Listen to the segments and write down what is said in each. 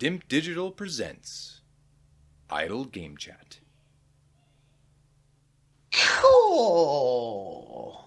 Dimp Digital presents Idle Game Chat. Cool.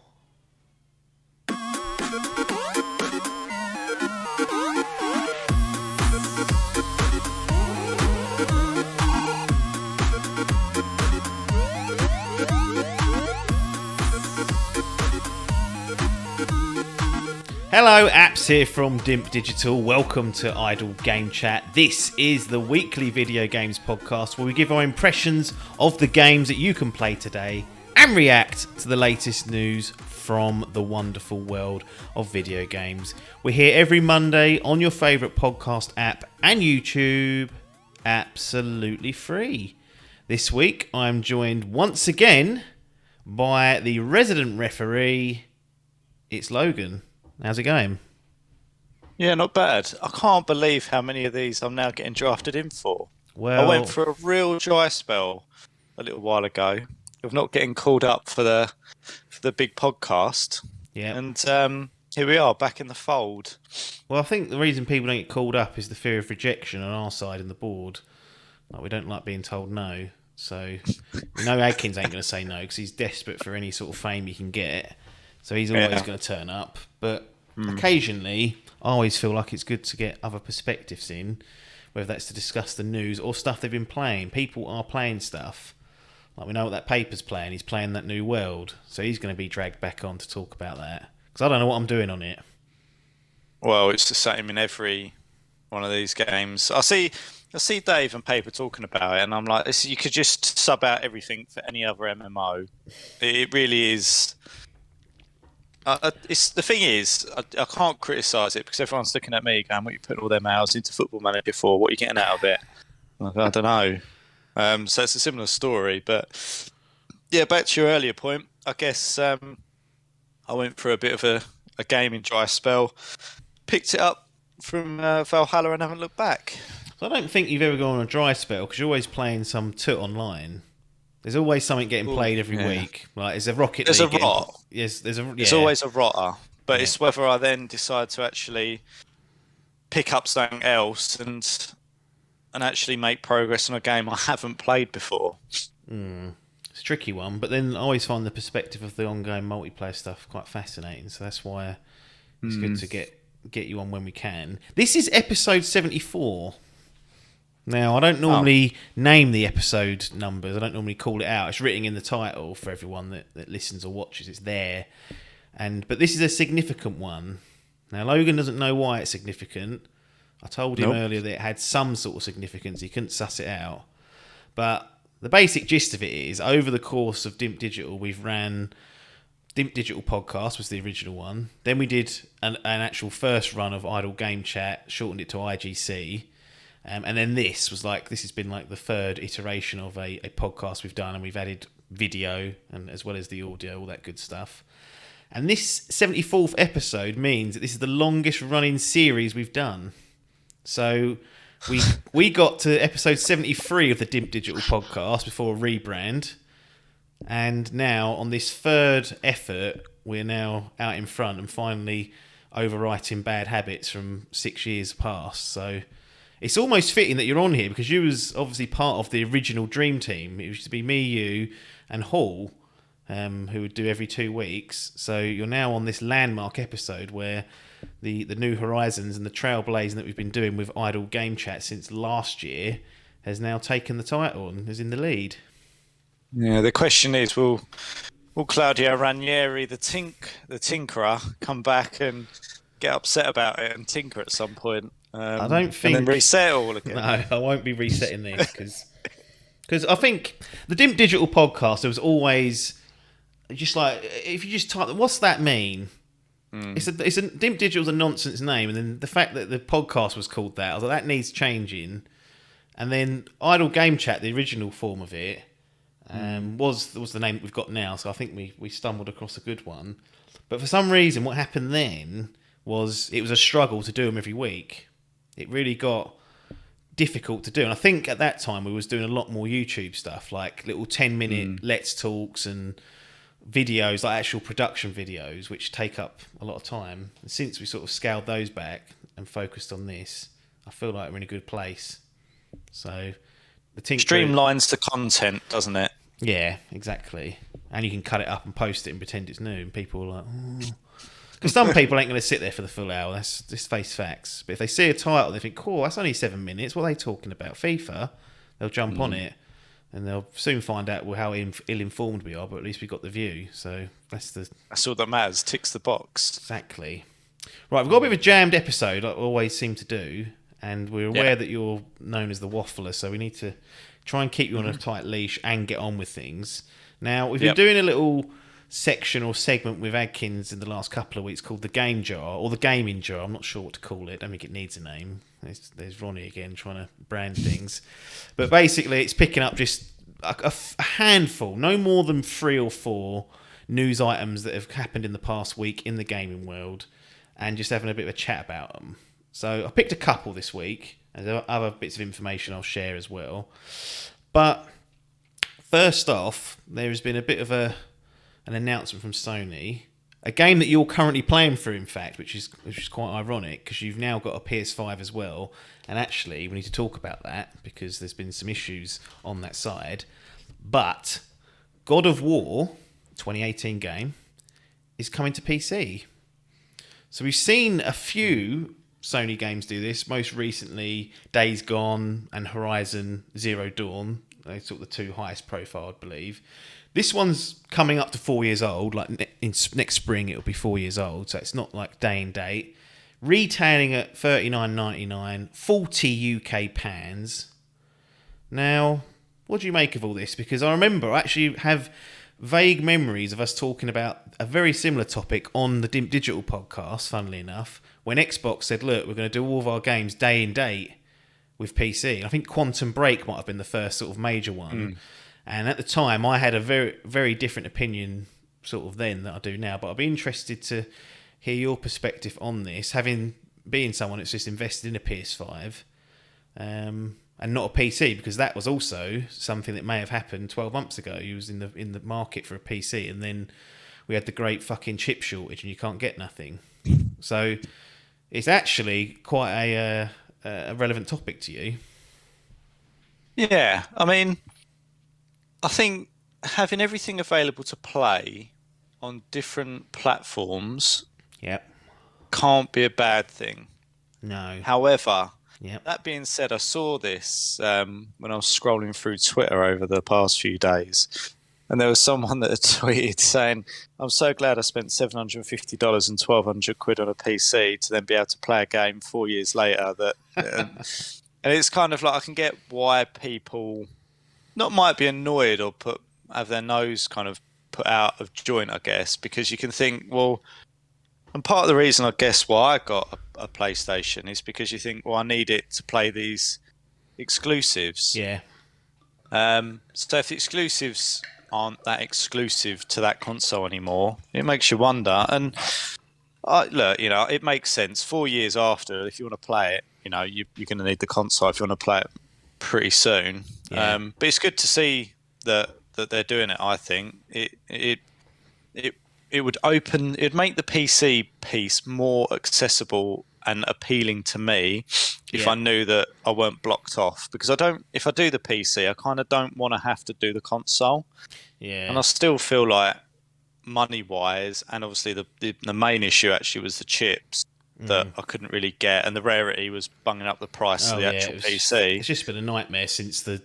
Hello, Apps here from Dimp Digital. Welcome to Idle Game Chat. This is the weekly video games podcast where we give our impressions of the games that you can play today and react to the latest news from the wonderful world of video games. We're here every Monday on your favourite podcast app and YouTube, absolutely free. This week I'm joined once again by the resident referee. It's Logan. How's it going? Yeah, not bad. I can't believe how many of these I'm now getting drafted in for. Well, I went for a real dry spell a little while ago of not getting called up for the big podcast. yeah. And here we are, back in the fold. Well, I think the reason people don't get called up is the fear of rejection on our side in the board. Like, we don't like being told no. So we know Adkins ain't going to say no because he's desperate for any sort of fame he can get. So he's always going to turn up. But occasionally, I always feel like it's good to get other perspectives in, whether that's to discuss the news or stuff they've been playing. People are playing stuff. Like, we know what that paper's playing. He's playing that new world. So he's going to be dragged back on to talk about that. Because I don't know what I'm doing on it. Well, it's the same in every one of these games. I see Dave and Paper talking about it, and I'm like, you could just sub out everything for any other MMO. It really is. The thing is, I can't criticise it because everyone's looking at me going, "What are you putting all them hours into Football Manager for? What are you getting out of it?" I don't know. So it's a similar story, but yeah. Back to your earlier point, I guess I went for a bit of a gaming dry spell, picked it up from Valhalla, and haven't looked back. So I don't think you've ever gone on a dry spell because you're always playing some toot online. There's always something getting played every week. Like, there's a Rocket There's League. a rot. Yes, there's It's always a rotter, but it's whether I then decide to actually pick up something else and actually make progress on a game I haven't played before. It's a tricky one, but then I always find the perspective of the ongoing multiplayer stuff quite fascinating. So that's why it's good to get you on when we can. This is episode 74. Now, I don't normally name the episode numbers. I don't normally call it out. It's written in the title for everyone that listens or watches. It's there. But this is a significant one. Now, Logan doesn't know why it's significant. I told him earlier that it had some sort of significance. He couldn't suss it out. But the basic gist of it is, over the course of Dimp Digital, we've ran... Dimp Digital Podcast was the original one. Then we did an actual first run of Idle Game Chat, shortened it to IGC. And then this has been like the third iteration of a podcast we've done, and we've added video and as well as the audio, all that good stuff. And this 74th episode means that this is the longest running series we've done. So we got to episode 73 of the Dimp Digital Podcast before a rebrand. And now on this third effort, we're now out in front and finally overwriting bad habits from 6 years past. So it's almost fitting that you're on here because you was obviously part of the original Dream Team. It used to be me, you, and Hall, who would do every 2 weeks. So you're now on this landmark episode where the New Horizons and the trailblazing that we've been doing with Idle Game Chat since last year has now taken the title and is in the lead. Yeah, the question is, will Claudio Ranieri, the tinkerer, come back and get upset about it and tinker at some point? I don't think... And then reset it all again. No, I won't be resetting this because I think the Dimp Digital Podcast, there was always just like, if you just type, what's that mean? It's a Dimp Digital's a nonsense name, and then the fact that the podcast was called that, I was like, that needs changing. And then Idle Game Chat, the original form of it, was the name that we've got now. So I think we stumbled across a good one. But for some reason, what happened then was it was a struggle to do them every week. It really got difficult to do. And I think at that time we was doing a lot more YouTube stuff, like little 10-minute Let's Talks and videos, like actual production videos, which take up a lot of time. And since we sort of scaled those back and focused on this, I feel like we're in a good place. So the Tink streamlines the content, doesn't it? Yeah, exactly. And you can cut it up and post it and pretend it's new, and people are like, oh. Because some people ain't going to sit there for the full hour. That's just face facts. But if they see a title, they think, cool, that's only 7 minutes. What are they talking about? FIFA? They'll jump on it, and they'll soon find out how ill-informed we are, but at least we got the view. So that's all that matters. Ticks the box. Exactly. Right, we've got a bit of a jammed episode, like we always seem to do, and we're aware that you're known as the waffler, so we need to try and keep you on a tight leash and get on with things. Now, we've been doing a little section or segment with Adkins in the last couple of weeks called the Game Jar, or the Gaming Jar. I'm not sure what to call it. I don't think it needs a name. There's Ronnie again trying to brand things. But basically, it's picking up just a handful, no more than 3 or 4 news items that have happened in the past week in the gaming world, and just having a bit of a chat about them. So I picked a couple this week, and there are other bits of information I'll share as well. But first off, there has been a bit of an announcement from Sony, a game that you're currently playing through, in fact, which is quite ironic because you've now got a PS5 as well. And actually, we need to talk about that because there's been some issues on that side. But God of War 2018 game is coming to PC. So we've seen a few Sony games do this. Most recently, Days Gone and Horizon Zero Dawn. They're sort of the 2 highest profile, I believe. This one's coming up to 4 years old. Like next spring, it'll be 4 years old. So it's not like day and date. Retailing at $39.99, 40 UK pounds. Now, what do you make of all this? Because I remember I actually have vague memories of us talking about a very similar topic on the Dimp Digital podcast, funnily enough, when Xbox said, look, we're going to do all of our games day and date with PC. I think Quantum Break might have been the first sort of major one. And at the time, I had a very, very different opinion sort of then than I do now. But I'd be interested to hear your perspective on this, being someone that's just invested in a PS5 and not a PC, because that was also something that may have happened 12 months ago. You was in the market for a PC, and then we had the great fucking chip shortage, and you can't get nothing. So it's actually quite a relevant topic to you. Yeah, I mean, I think having everything available to play on different platforms can't be a bad thing. No. However, that being said, I saw this when I was scrolling through Twitter over the past few days, and there was someone that had tweeted saying, I'm so glad I spent $750 and 1,200 quid on a PC to then be able to play a game 4 years later. And it's kind of like, I can get why people might be annoyed or have their nose kind of put out of joint, I guess, because you can think, well, and part of the reason I guess why I got a PlayStation is because you think, well, I need it to play these exclusives. Yeah. So if the exclusives aren't that exclusive to that console anymore, it makes you wonder. And look, it makes sense. 4 years after, if you want to play it, you're going to need the console if you want to play it pretty soon. Yeah. But it's good to see that they're doing it. I think it would make the PC piece more accessible and appealing to me if I knew that I weren't blocked off, because if I do the PC, I kind of don't want to have to do the console. Yeah. And I still feel like money wise, and obviously the main issue actually was the chips that I couldn't really get, and the rarity was bunging up the price of the actual PC. It's just been a nightmare since the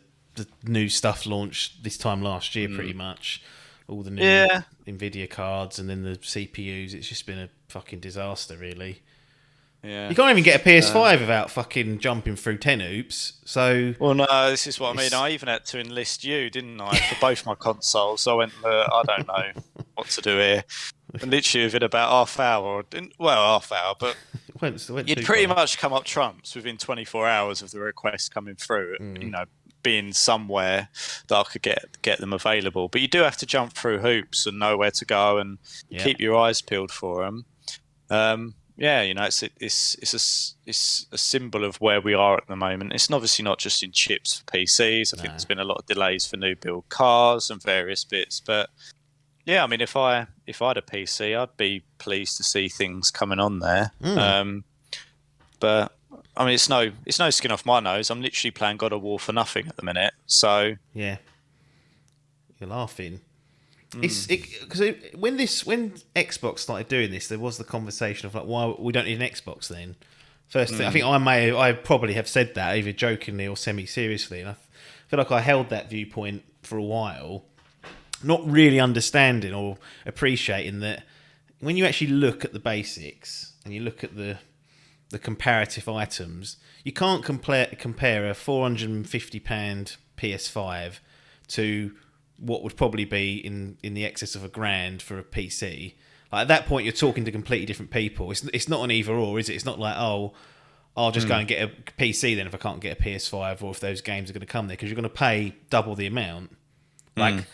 new stuff launched this time last year, pretty much. All the new Nvidia cards and then the CPUs. It's just been a fucking disaster, really. Yeah. You can't even get a PS5 without fucking jumping through 10 hoops. So, well, no, this is what I mean. I even had to enlist you, didn't I, for both my consoles. So I went, I don't know what to do here. And literally within about half hour, but you'd pretty much come up trumps within 24 hours of the request coming through, being somewhere that I could get them available. But you do have to jump through hoops and know where to go and keep your eyes peeled for them. It's a symbol of where we are at the moment. It's obviously not just in chips for PCs. I think there's been a lot of delays for new build cars and various bits. But yeah, I mean, if I had a PC, I'd be pleased to see things coming on there. But I mean, it's no skin off my nose. I'm literally playing God of War for nothing at the minute. So Yeah, you're laughing. It's because when Xbox started doing this, there was the conversation of like, why we don't need an Xbox then. First thing, I think I probably have said that either jokingly or semi-seriously, and I feel like I held that viewpoint for a while, not really understanding or appreciating that when you actually look at the basics and you look at the comparative items, you can't compare a £450 PS5 to what would probably be in the excess of £1,000 for a PC. Like at that point, you're talking to completely different people. It's not an either or, is it? It's not like, oh, I'll just go and get a PC then if I can't get a PS5 or if those games are going to come there, because you're going to pay double the amount. Like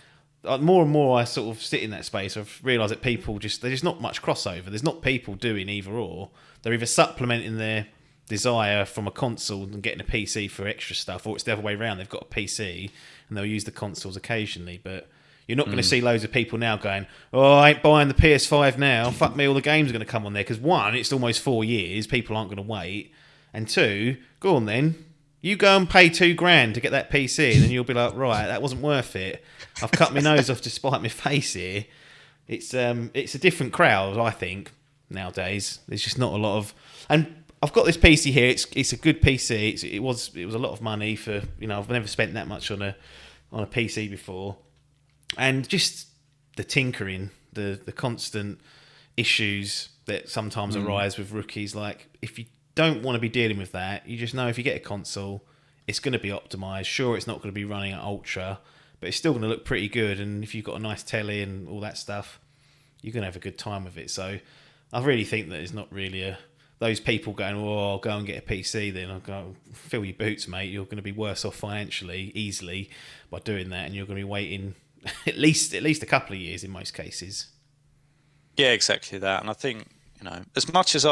more and more I sort of sit in that space, I've realised that there's not much crossover. There's not people doing either or. They're either supplementing their desire from a console and getting a PC for extra stuff, or it's the other way around. They've got a PC and they'll use the consoles occasionally, but you're not going to see loads of people now going, oh, I ain't buying the PS5 now. Fuck me, all the games are going to come on there. Because one, it's almost 4 years. People aren't going to wait. And two, go on then. You go and pay £2,000 to get that PC, and then you'll be like, right, that wasn't worth it. I've cut my nose off to spite my face here. It's a different crowd, I think, nowadays. There's just not a lot of... And I've got this PC here. It's a good PC. It was a lot of money for... I've never spent that much on a PC before. And just the tinkering, the constant issues that sometimes arise with rookies. Like, if you don't want to be dealing with that, you just know if you get a console, it's going to be optimized. Sure, it's not going to be running at ultra, but it's still going to look pretty good. And if you've got a nice telly and all that stuff, you're going to have a good time with it. So I really think that it's not really those people going, oh, I'll go and get a PC then. I'll go, fill your boots, mate. You're going to be worse off financially, easily, by doing that. And you're going to be waiting at least a couple of years in most cases. Yeah, exactly that. And I think, as much as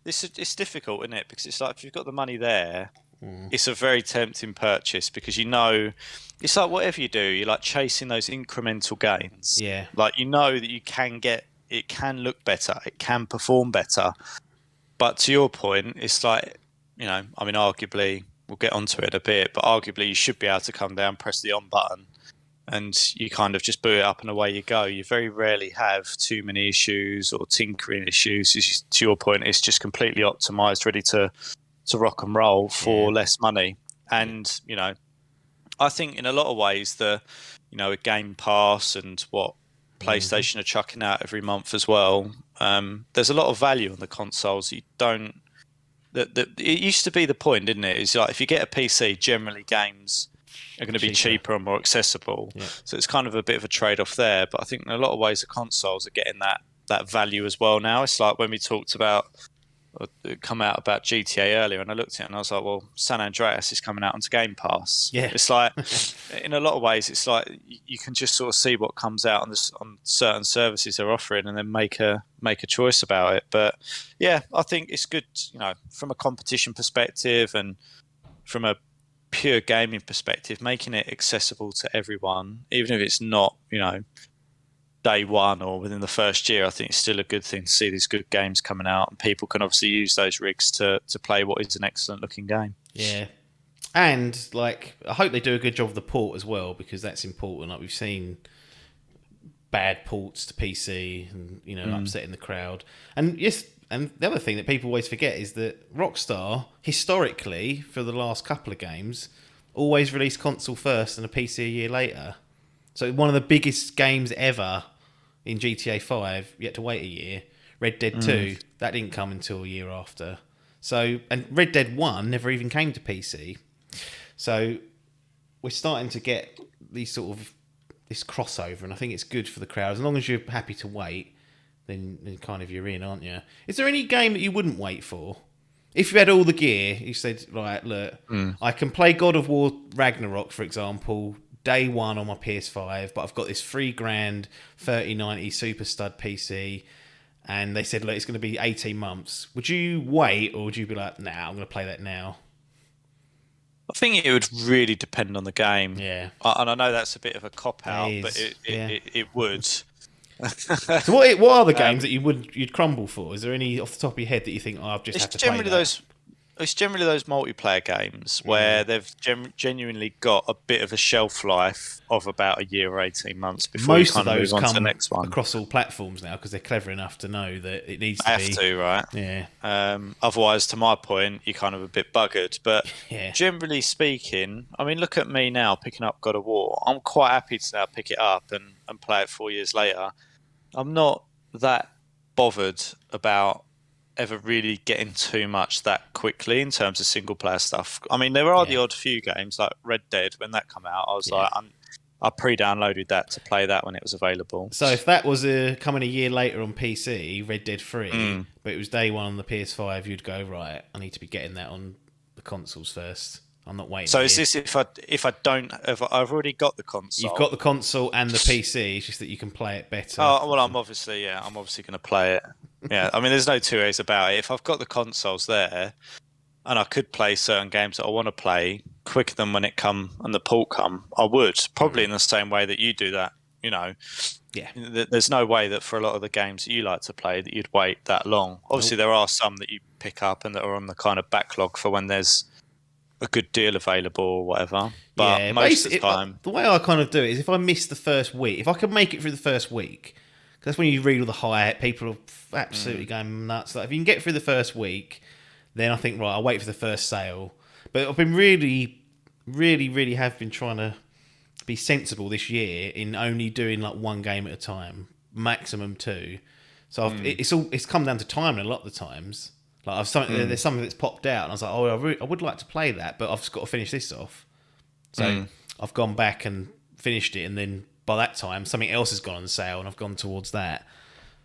it's difficult, isn't it? Because it's like, if you've got the money there, it's a very tempting purchase, because it's like whatever you do, you're like chasing those incremental gains. Yeah. Like, that you can it can look better, it can perform better. But to your point, it's like, I mean, arguably, we'll get onto it a bit, but arguably you should be able to come down, press the on button, and you kind of just boot it up and away you go. You very rarely have too many issues or tinkering issues. To your point, it's just completely optimized, ready to rock and roll for less money. And, I think in a lot of ways, a Game Pass and what PlayStation are chucking out every month as well, there's a lot of value on the consoles. You don't... It used to be the point, didn't it? It's like, if you get a PC, generally games are going to be cheaper and more accessible. Yeah. So it's kind of a bit of a trade-off there. But I think in a lot of ways the consoles are getting that value as well now. It's like when we talked about GTA earlier, and I looked at it and I was like, well, San Andreas is coming out onto Game Pass. Yeah. It's like, in a lot of ways, it's like you can just sort of see what comes out on certain services they're offering and then make a choice about it. But yeah, I think it's good, from a competition perspective and from a pure gaming perspective, making it accessible to everyone, even if it's not, day one or within the first year. I think it's still a good thing to see these good games coming out, and people can obviously use those rigs to play what is an excellent looking game. Yeah. And like, I hope they do a good job of the port as well, because that's important. Like, we've seen bad ports to PC and, upsetting the crowd. And yes, and the other thing that people always forget is that Rockstar, historically, for the last couple of games, always released console first and a PC a year later. So one of the biggest games ever in GTA 5, you had to wait a year. Red Dead 2, that didn't come until a year after. So, and Red Dead 1 never even came to PC. So we're starting to get this crossover, and I think it's good for the crowd. As long as you're happy to wait, then kind of you're in, aren't you? Is there any game that you wouldn't wait for? If you had all the gear, you said, right, look, I can play God of War Ragnarok, for example, day one on my PS5, but I've got this $3,000 3090 Super Stud PC, and they said, look, it's going to be 18 months. Would you wait, or would you be like, nah, I'm going to play that now? I think it would really depend on the game. Yeah. And I know that's a bit of a cop-out, but it would. So what are the games that you'd crumble for? Is there any off the top of your head that you think, I've just had to play that? it's generally those multiplayer games where they've genuinely got a bit of a shelf life of about a year or 18 months before you Most of kind of those move on to the come next one. across all platforms now because they're clever enough to know that it needs to Have be. to, right? Yeah. Otherwise, to my point, you're kind of a bit buggered. But Yeah. generally speaking, I mean, look at me now picking up God of War. I'm quite happy to now pick it up and play it 4 years later. I'm not that bothered about ever really getting too much that quickly in terms of single player stuff. I mean, there are the odd few games like Red Dead when that came out. I was like, I pre-downloaded that to play that when it was available. So if that was coming a year later on PC, Red Dead 3, but it was day one on the PS5, you'd go, right, I need to be getting that on the consoles first. I'm not waiting. So is this if I've already got the console? You've got the console and the PC. It's just that you can play it better. Oh well, I'm obviously going to play it. Yeah, I mean, there's no two ways about it. If I've got the consoles there, and I could play certain games that I want to play quicker than when it come and the port come, I would probably in the same way that you do that. You know, there's no way that for a lot of the games that you like to play that you'd wait that long. Obviously, there are some that you pick up and that are on the kind of backlog for when there's a good deal available or whatever. But most of the time, the way I kind of do it is if I miss the first week, if I can make it through the first week, because that's when you read all the hype, people are absolutely going nuts. Like if you can get through the first week, then I think, right, I'll wait for the first sale. But I've been really have been trying to be sensible this year in only doing like one game at a time, maximum two. So it's come down to timing a lot of the times. Like there's something that's popped out, and I was like, I would like to play that, but I've just got to finish this off. So I've gone back and finished it, and then by that time, something else has gone on sale, and I've gone towards that.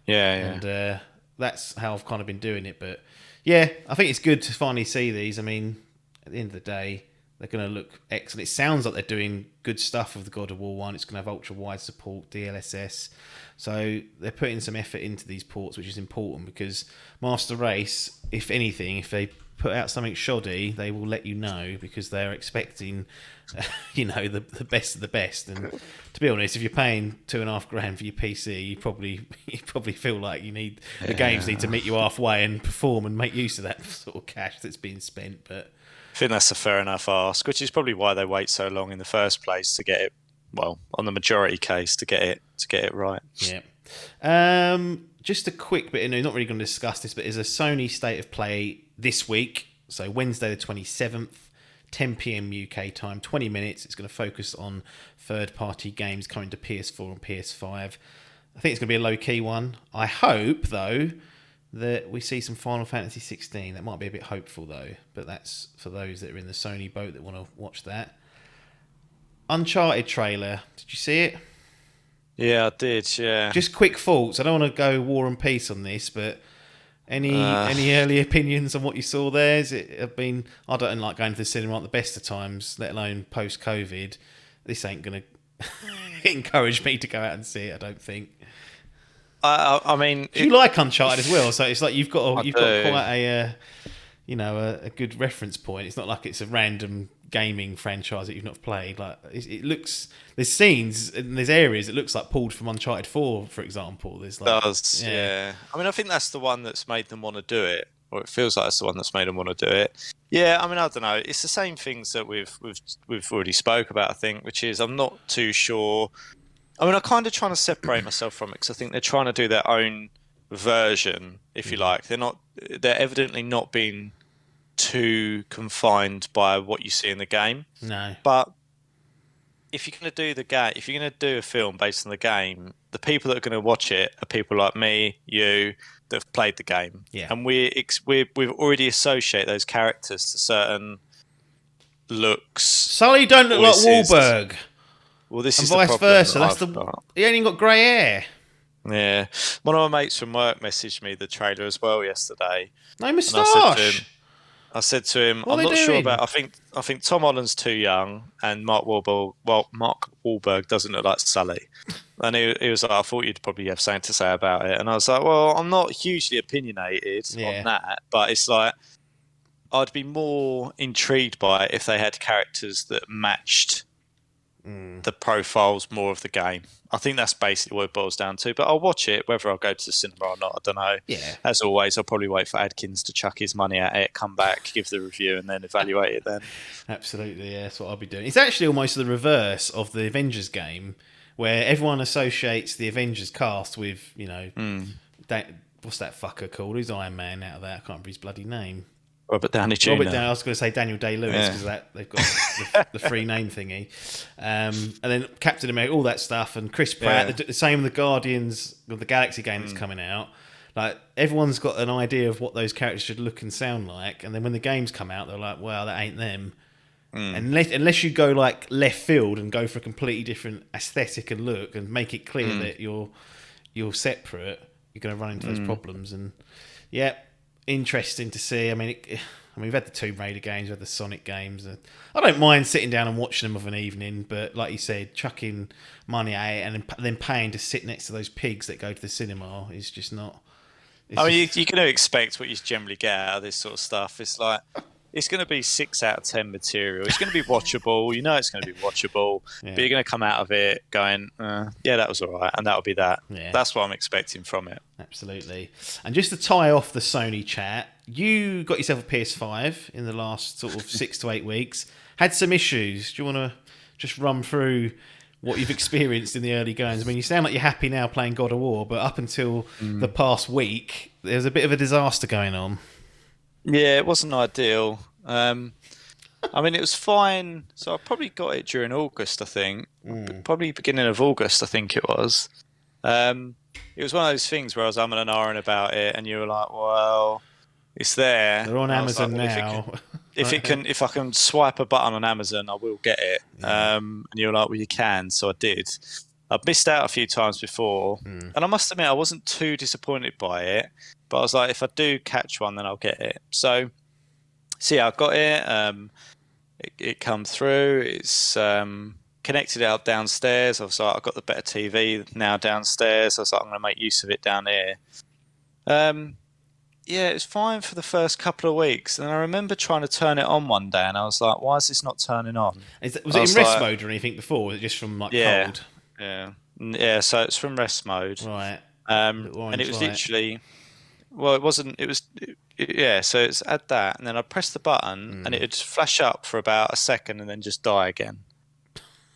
And that's how I've kind of been doing it. But yeah, I think it's good to finally see these. I mean, at the end of the day, they're going to look excellent. It sounds like they're doing good stuff with the God of War one. It's going to have ultra-wide support, DLSS. So they're putting some effort into these ports, which is important because Master Race, if anything, if they put out something shoddy, they will let you know because they're expecting, the best of the best. And to be honest, if you're paying $2,500 for your PC, you probably feel like the games need to meet you halfway and perform and make use of that sort of cash that's being spent. But I think that's a fair enough ask, which is probably why they wait so long in the first place to get it. Well, on the majority case, to get it right. Yeah. Just a quick bit. Not really going to discuss this, but there's a Sony State of Play this week. So Wednesday the 27th, 10 p.m. UK time, 20 minutes. It's going to focus on third-party games coming to PS4 and PS5. I think it's going to be a low-key one. I hope, though, that we see some Final Fantasy 16. That might be a bit hopeful, though, but that's for those that are in the Sony boat that want to watch that. Uncharted trailer. Did you see it? Yeah, I did. Yeah. Just quick thoughts. I don't want to go War and Peace on this, but any early opinions on what you saw there? I don't like going to the cinema at the best of times, let alone post-COVID. This ain't going to encourage me to go out and see it, I don't think. I mean, you like Uncharted as well, so it's like you've got quite a good reference point. It's not like it's a random gaming franchise that you've not played. Like it looks, there's scenes and there's areas it looks like pulled from Uncharted 4, for example. There's like, yeah. I mean, I think that's the one that's made them want to do it, or it feels like it's the one that's made them want to do it. Yeah, I mean, I don't know. It's the same things that we've already spoke about, I think, which is I'm not too sure. I mean, I'm kind of trying to separate myself from it because I think they're trying to do their own version, if you like. They're evidently not being too confined by what you see in the game. No. But if you're going to do if you're going to do a film based on the game, the people that are going to watch it are people like me, you, that have played the game. Yeah. And we've already associate those characters to certain looks. Sully don't look voices. like Wahlberg. Well, this and is vice the problem versa. He ain't even got grey hair. Yeah. One of my mates from work messaged me the trailer as well yesterday. No moustache. I said to him, what I'm not doing? sure about. I think Tom Holland's too young, and Mark Wahlberg doesn't look like Sully. And he was like, I thought you'd probably have something to say about it. And I was like, well, I'm not hugely opinionated on that, but it's like I'd be more intrigued by it if they had characters that matched the profiles more of the game. I think that's basically what it boils down to. But I'll watch it, whether I'll go to the cinema or not, I don't know. Yeah. As always, I'll probably wait for Adkins to chuck his money at it, come back, give the review, and then evaluate it then. Absolutely, yeah, that's what I'll be doing. It's actually almost the reverse of the Avengers game, where everyone associates the Avengers cast with, what's that fucker called? Who's Iron Man out of that? I can't remember his bloody name. Robert Downey Jr. I was going to say Daniel Day-Lewis because they've got the free name thingy. And then Captain America, all that stuff, and Chris Pratt. The same with the Guardians of the Galaxy game that's coming out. Like, everyone's got an idea of what those characters should look and sound like, and then when the games come out, they're like, "Well, that ain't them." Unless you go like left field and go for a completely different aesthetic and look, and make it clear that you're separate, you're going to run into those problems. And yeah. Interesting to see. I mean, we've had the Tomb Raider games, we've had the Sonic games. I don't mind sitting down and watching them of an evening, but like you said, chucking money at it and then paying to sit next to those pigs that go to the cinema is just not. I mean, you're going to expect what you generally get out of this sort of stuff. It's like, it's going to be 6 out of 10 material. It's going to be watchable. You know it's going to be watchable, but you're going to come out of it going, yeah, that was all right, and that'll be that. Yeah. That's what I'm expecting from it. Absolutely. And just to tie off the Sony chat, you got yourself a PS5 in the last sort of 6 to 8 weeks. Had some issues. Do you want to just run through what you've experienced in the early goings? I mean, you sound like you're happy now playing God of War, but up until the past week, there's a bit of a disaster going on. Yeah, it wasn't ideal. I mean, it was fine. So I probably got it during August, I think. Probably beginning of August, I think it was. It was one of those things where I was umming and ahhing about it, and you were like, well, it's there. They're on Amazon now. If I can swipe a button on Amazon, I will get it. And you were like, well, you can. So I did. I've missed out a few times before. And I must admit, I wasn't too disappointed by it. But I was like, if I do catch one, then I'll get it. So yeah, I got it. It come through. It's connected out downstairs. I was like, I've got the better TV now downstairs. I was like, I'm going to make use of it down here. Yeah, it was fine for the first couple of weeks. And I remember trying to turn it on one day, and I was like, why is this not turning on? Was it in rest mode or anything before? Was it just from like cold? Yeah, so it's from rest mode. Right. And it was literally... Well, it wasn't. It was, so it's at that, and then I'd press the button, and it'd flash up for about a second, and then just die again.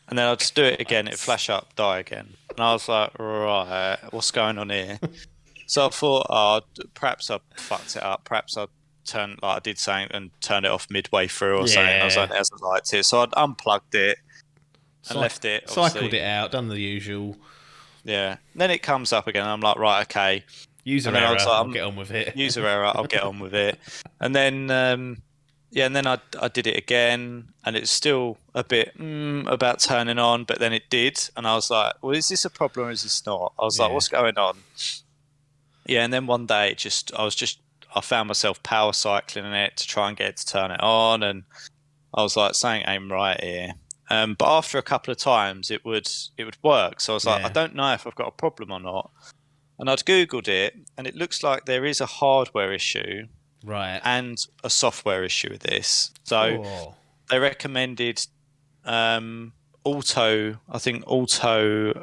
And then I'd just do it again. It'd flash up, die again, and I was like, right, what's going on here? So I thought, perhaps I fucked it up. Perhaps I turned, like I did something, and turned it off midway through or something. I was like, it hasn't liked it, so I'd unplugged it and left it. Cycled it out, done the usual. Yeah. And then it comes up again. And I'm like, right, okay. User error, I'll get on with it. User error, I'll get on with it. And then, and then I did it again, and it's still a bit about turning on, but then it did, and I was like, well, is this a problem or is this not? I was like, what's going on? Yeah, and then one day, I found myself power cycling in it to try and get it to turn it on, and I was like, something ain't right here. But after a couple of times, it would work. So I was like, I don't know if I've got a problem or not. And I'd Googled it, and it looks like there is a hardware issue and a software issue with this. So they recommended auto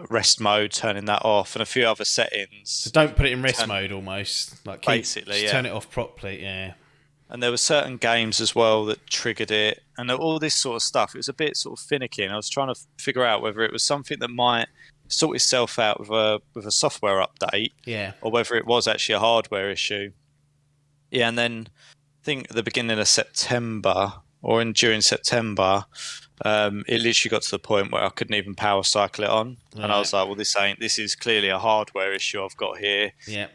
rest mode, turning that off, and a few other settings. So don't put it in rest mode almost. Like basically, turn it off properly, And there were certain games as well that triggered it, and all this sort of stuff. It was a bit sort of finicky, and I was trying to figure out whether it was something that might sort itself out with a software update, or whether it was actually a hardware issue. Yeah, and then I think at the beginning of September or during September, it literally got to the point where I couldn't even power cycle it on, and I was like, well, this is clearly a hardware issue I've got here.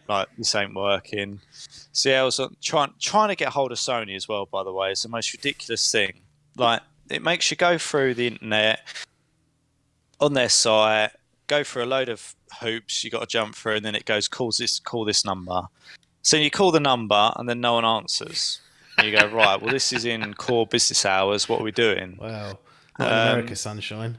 Like, this ain't working. So yeah, I was trying to get hold of Sony as well. By the way, it's the most ridiculous thing. Like, it makes you go through the internet on their site. Go through a load of hoops you got to jump through, and then it goes, call this number. So you call the number, and then no one answers. And you go, right, well, this is in core business hours. What are we doing? Wow. Not in America, sunshine.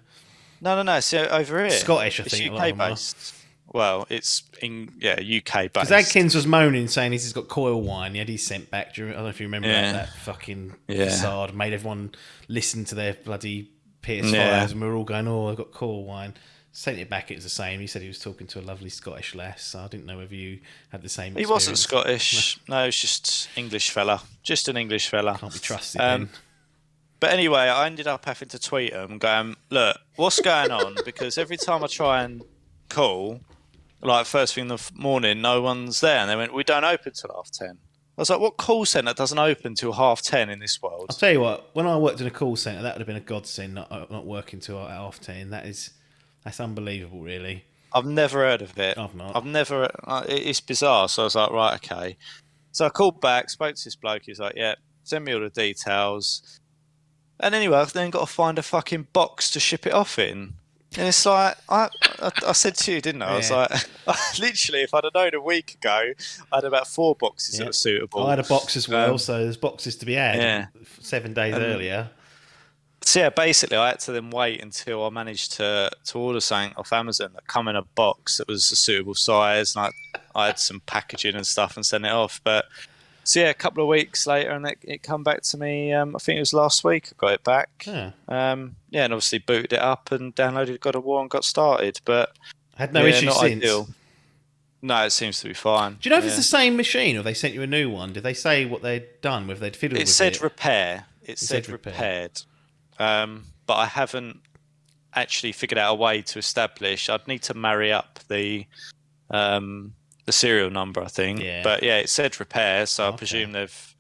No. It's over here. Scottish, I it's think. UK based. Well, it's in UK based. Because Adkins was moaning, saying he's got coil wine. He had his sent back. I don't know if you remember that fucking facade. Made everyone listen to their bloody PS5s, and we were all going, "Oh, I've got cool wine." Sent it back. It was the same. He said he was talking to a lovely Scottish lass. So I didn't know whether you had the same experience. He wasn't Scottish. No, he was just English fella. Just an English fella. Can't be trusted then. But anyway, I ended up having to tweet him going, look, what's going on? Because every time I try and call, like first thing in the morning, no one's there. And they went, we don't open till 10:30. I was like, what call centre doesn't open till 10:30 in this world? I'll tell you what, when I worked in a call centre, that would have been a godsend, not working till 10:30. That's unbelievable, really. I've never heard of it. I've not. I've never. It's bizarre. So I was like, right, okay. So I called back, spoke to this bloke. He was like, yeah, send me all the details. And anyway, I've then got to find a fucking box to ship it off in. And it's like, I said to you, didn't I? Yeah. I was like, literally, if I'd have known a week ago, I had about 4 boxes that were suitable. I had a box as well, so there's boxes to be had 7 days earlier. So yeah, basically, I had to then wait until I managed to order something off Amazon that come in a box that was a suitable size, and I had some packaging and stuff and sent it off. But so yeah, a couple of weeks later, and it come back to me. I think it was last week. I got it back. Yeah. And obviously booted it up and downloaded God of War and got started. But Had no issues not since. ideal. No, it seems to be fine. Do you know if it's the same machine or they sent you a new one? Did they say what they'd done, whether they'd fiddled with it? It said repair. It said repair. repaired. But I haven't actually figured out a way to establish. I'd need to marry up the serial number, I think. Yeah. But yeah, it said repair, so I presume they've.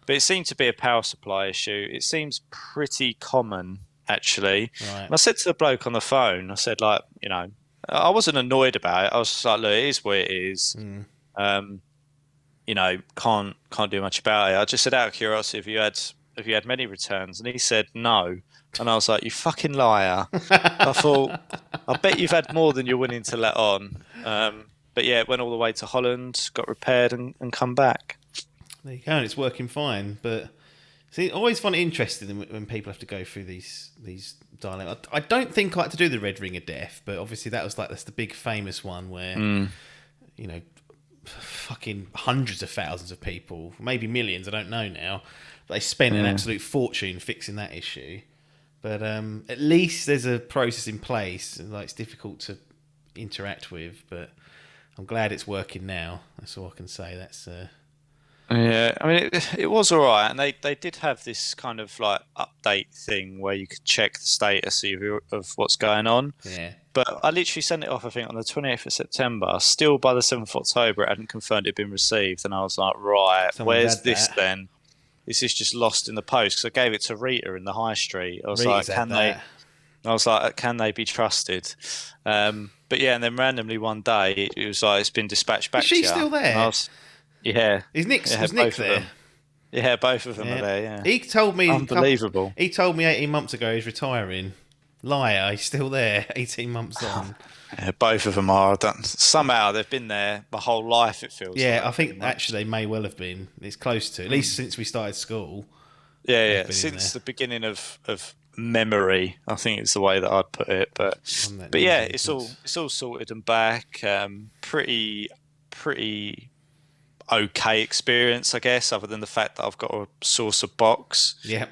But it seemed to be a power supply issue. It seems pretty common, actually. Right. And I said to the bloke on the phone, I said, like, I wasn't annoyed about it. I was just like, look, it is what it is. Can't do much about it. I just said out of curiosity, if you had many returns, and he said no. And I was like, you fucking liar. I thought, I bet you've had more than you're willing to let on. But yeah, it went all the way to Holland, got repaired and come back. There you go, and it's working fine. But see, I always find it interesting when people have to go through these dilemmas. I don't think I had to do the Red Ring of Death, but obviously that's the big famous one where fucking hundreds of thousands of people, maybe millions, I don't know now. They spent an absolute fortune fixing that issue. But at least there's a process in place. Like, it's difficult to interact with, but I'm glad it's working now. That's all I can say. That's yeah, I mean, it was all right, and they did have this kind of like update thing where you could check the status of what's going on. Yeah. But I literally sent it off, I think, on the 28th of September. Still, by the 7th of October, it hadn't confirmed it had been received, and I was like, right, where's this then? This is just lost in the post, because I gave it to Rita in the high street. I was like, can they be trusted? But yeah, and then randomly one day it was like, it's been dispatched back. Is she still there? Yeah. Was Nick there? Yeah, both of them are there. Yeah. He told me unbelievable. He told me 18 months ago he's retiring. Liar, he's still there. 18 months on. Yeah, both of them are. Somehow they've been there my whole life, it feels. Yeah, like, I think actually they may well have been. It's close to, at least since we started school. Yeah. Since the beginning of memory, I think it's the way that I'd put it. But yeah, it's all sorted and back. Pretty okay experience, I guess, other than the fact that I've got a saucer box. Yeah.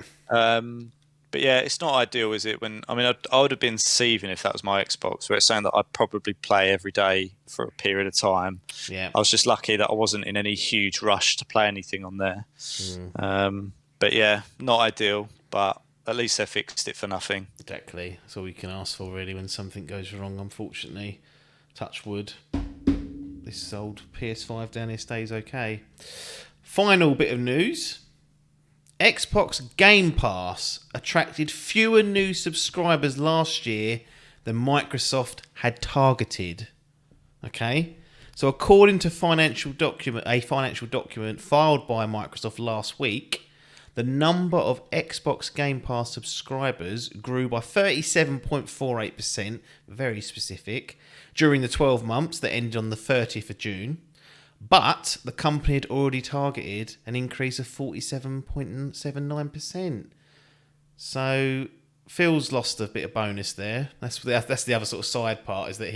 But yeah, it's not ideal, is it? I would have been seething if that was my Xbox, where it's saying that I'd probably play every day for a period of time. Yeah. I was just lucky that I wasn't in any huge rush to play anything on there. But yeah, not ideal, but at least they fixed it for nothing. Exactly. That's all you can ask for, really, when something goes wrong, unfortunately. Touch wood. This old PS5 down here stays okay. Final bit of news. Xbox Game Pass attracted fewer new subscribers last year than Microsoft had targeted. Okay? So according to a financial document filed by Microsoft last week, the number of Xbox Game Pass subscribers grew by 37.48%, very specific, during the 12 months that ended on the 30th of June. But the company had already targeted an increase of 47.79%. So Phil's lost a bit of bonus there. That's the other sort of side part, is that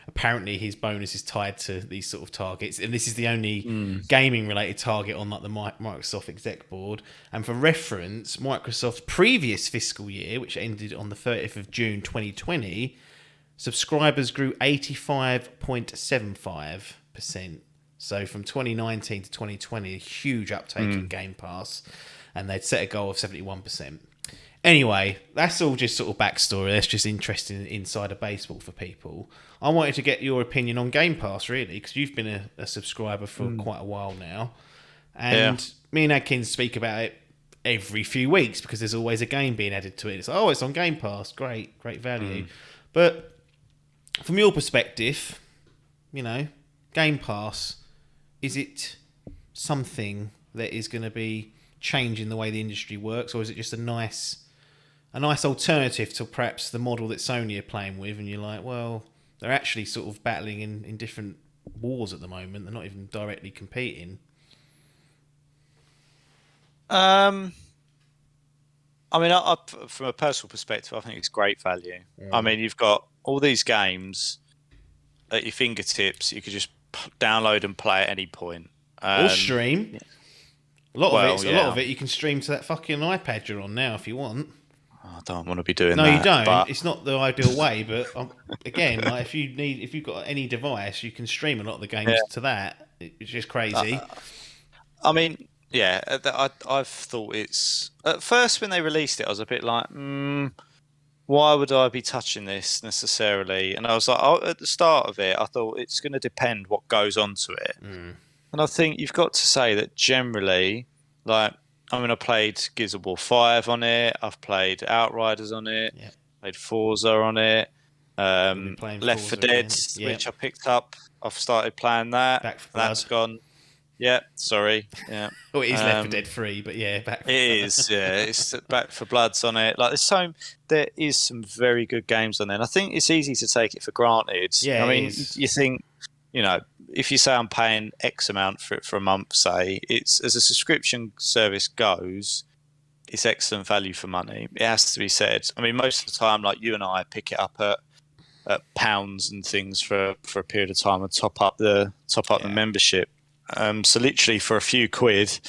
apparently his bonus is tied to these sort of targets, and this is the only gaming related target on like the Microsoft exec board. And for reference, Microsoft's previous fiscal year, which ended on the 30th of June 2020, subscribers grew 85.75%. So from 2019 to 2020, a huge uptake in Game Pass, and they'd set a goal of 71%. Anyway, that's all just sort of backstory. That's just interesting inside of baseball for people. I wanted to get your opinion on Game Pass, really, because you've been a subscriber for quite a while now. And me and Adkins speak about it every few weeks because there's always a game being added to it. It's it's on Game Pass. Great value. But from your perspective, Game Pass, is it something that is going to be changing the way the industry works, or is it just a nice alternative to perhaps the model that Sony are playing with, and you're like, well, they're actually sort of battling in different wars at the moment. They're not even directly competing. I mean, from a personal perspective, I think it's great value. I mean, you've got all these games at your fingertips. You could just download and play at any point. Or stream. A lot of it you can stream to that fucking iPad you're on now if you want. I don't want to be doing that. No, you don't. But it's not the ideal way. But again, like if you've got any device, you can stream a lot of the games to that. It's just crazy. I mean, yeah, I've thought it's at first when they released it, I was a bit like, why would I be touching this necessarily? And I was like, at the start of it, I thought it's going to depend what goes onto it. And I think you've got to say that generally, like, I played Gears of War 5 on it. I've played Outriders on it. Yep. Played Forza on it. Left 4 Dead, which I picked up. I've started playing that. Back 4 Blood. That's gone. Yeah, sorry. Yeah. Well, it is Left 4 Dead 3, but yeah, Back 4 Blood. It is, yeah. It's Back 4 Blood's on it. Like, there is some very good games on there. And I think it's easy to take it for granted. Yeah, you think, if you say I'm paying X amount for it for a month, say, it's as a subscription service goes, it's excellent value for money. It has to be said. I mean, most of the time, like you and I pick it up at pounds and things for a period of time and top up the membership. So literally for a few quid,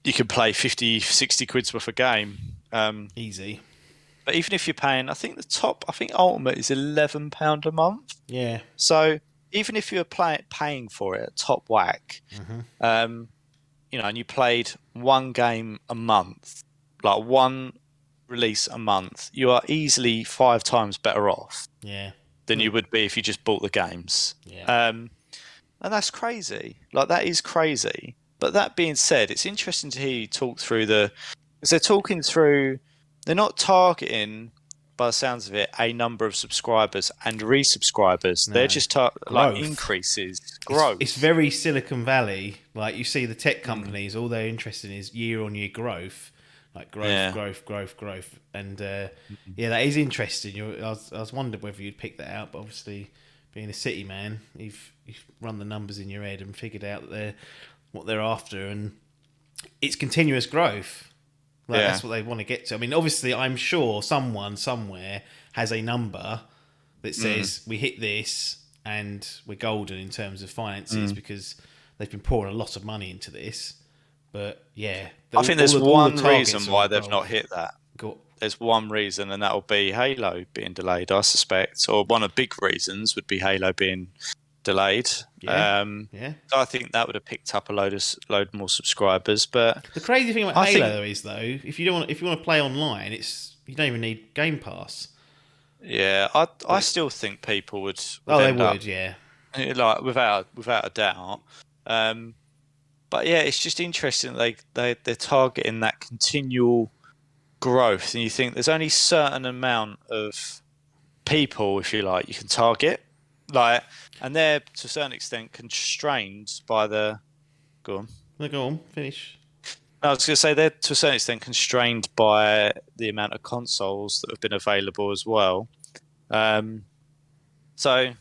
you can play 50, 60 quid's worth of game. Easy. But even if you're paying, I think Ultimate is £11 a month. Yeah. So even if you're paying for it at top whack, and you played one game a month, like one release a month, you are easily 5 times better off than you would be if you just bought the games. Yeah. And that's crazy. Like, that is crazy. But that being said, it's interesting to hear you talk through because they're talking through, they're not targeting, by the sounds of it, a number of subscribers and resubscribers. No. They're just increases, growth. It's very Silicon Valley. Like, you see the tech companies, all they're interested in is year-on-year growth. Like growth. And that is interesting. I was wondering whether you'd pick that out, but obviously, being a city man, you've run the numbers in your head and figured out that what they're after, and it's continuous growth. That's what they want to get to. I mean, obviously, I'm sure someone somewhere has a number that says we hit this and we're golden in terms of finances because they've been pouring a lot of money into this. But yeah, I think there's one reason why they've not hit that. There's one reason, and that will be Halo being delayed, I suspect. Or one of the big reasons would be Halo being delayed. So I think that would have picked up a load more subscribers. But the crazy thing about Halo is, though, if you want to play online, you don't even need Game Pass. Yeah, I still think people would. They would, yeah. Like without a doubt. But yeah, it's just interesting that they're targeting that continual growth, and you think there's only a certain amount of people, if you like, you can target, like, and they're to a certain extent constrained by the. Go on. No, go on. Finish. I was going to say they're to a certain extent constrained by the amount of consoles that have been available as well. So,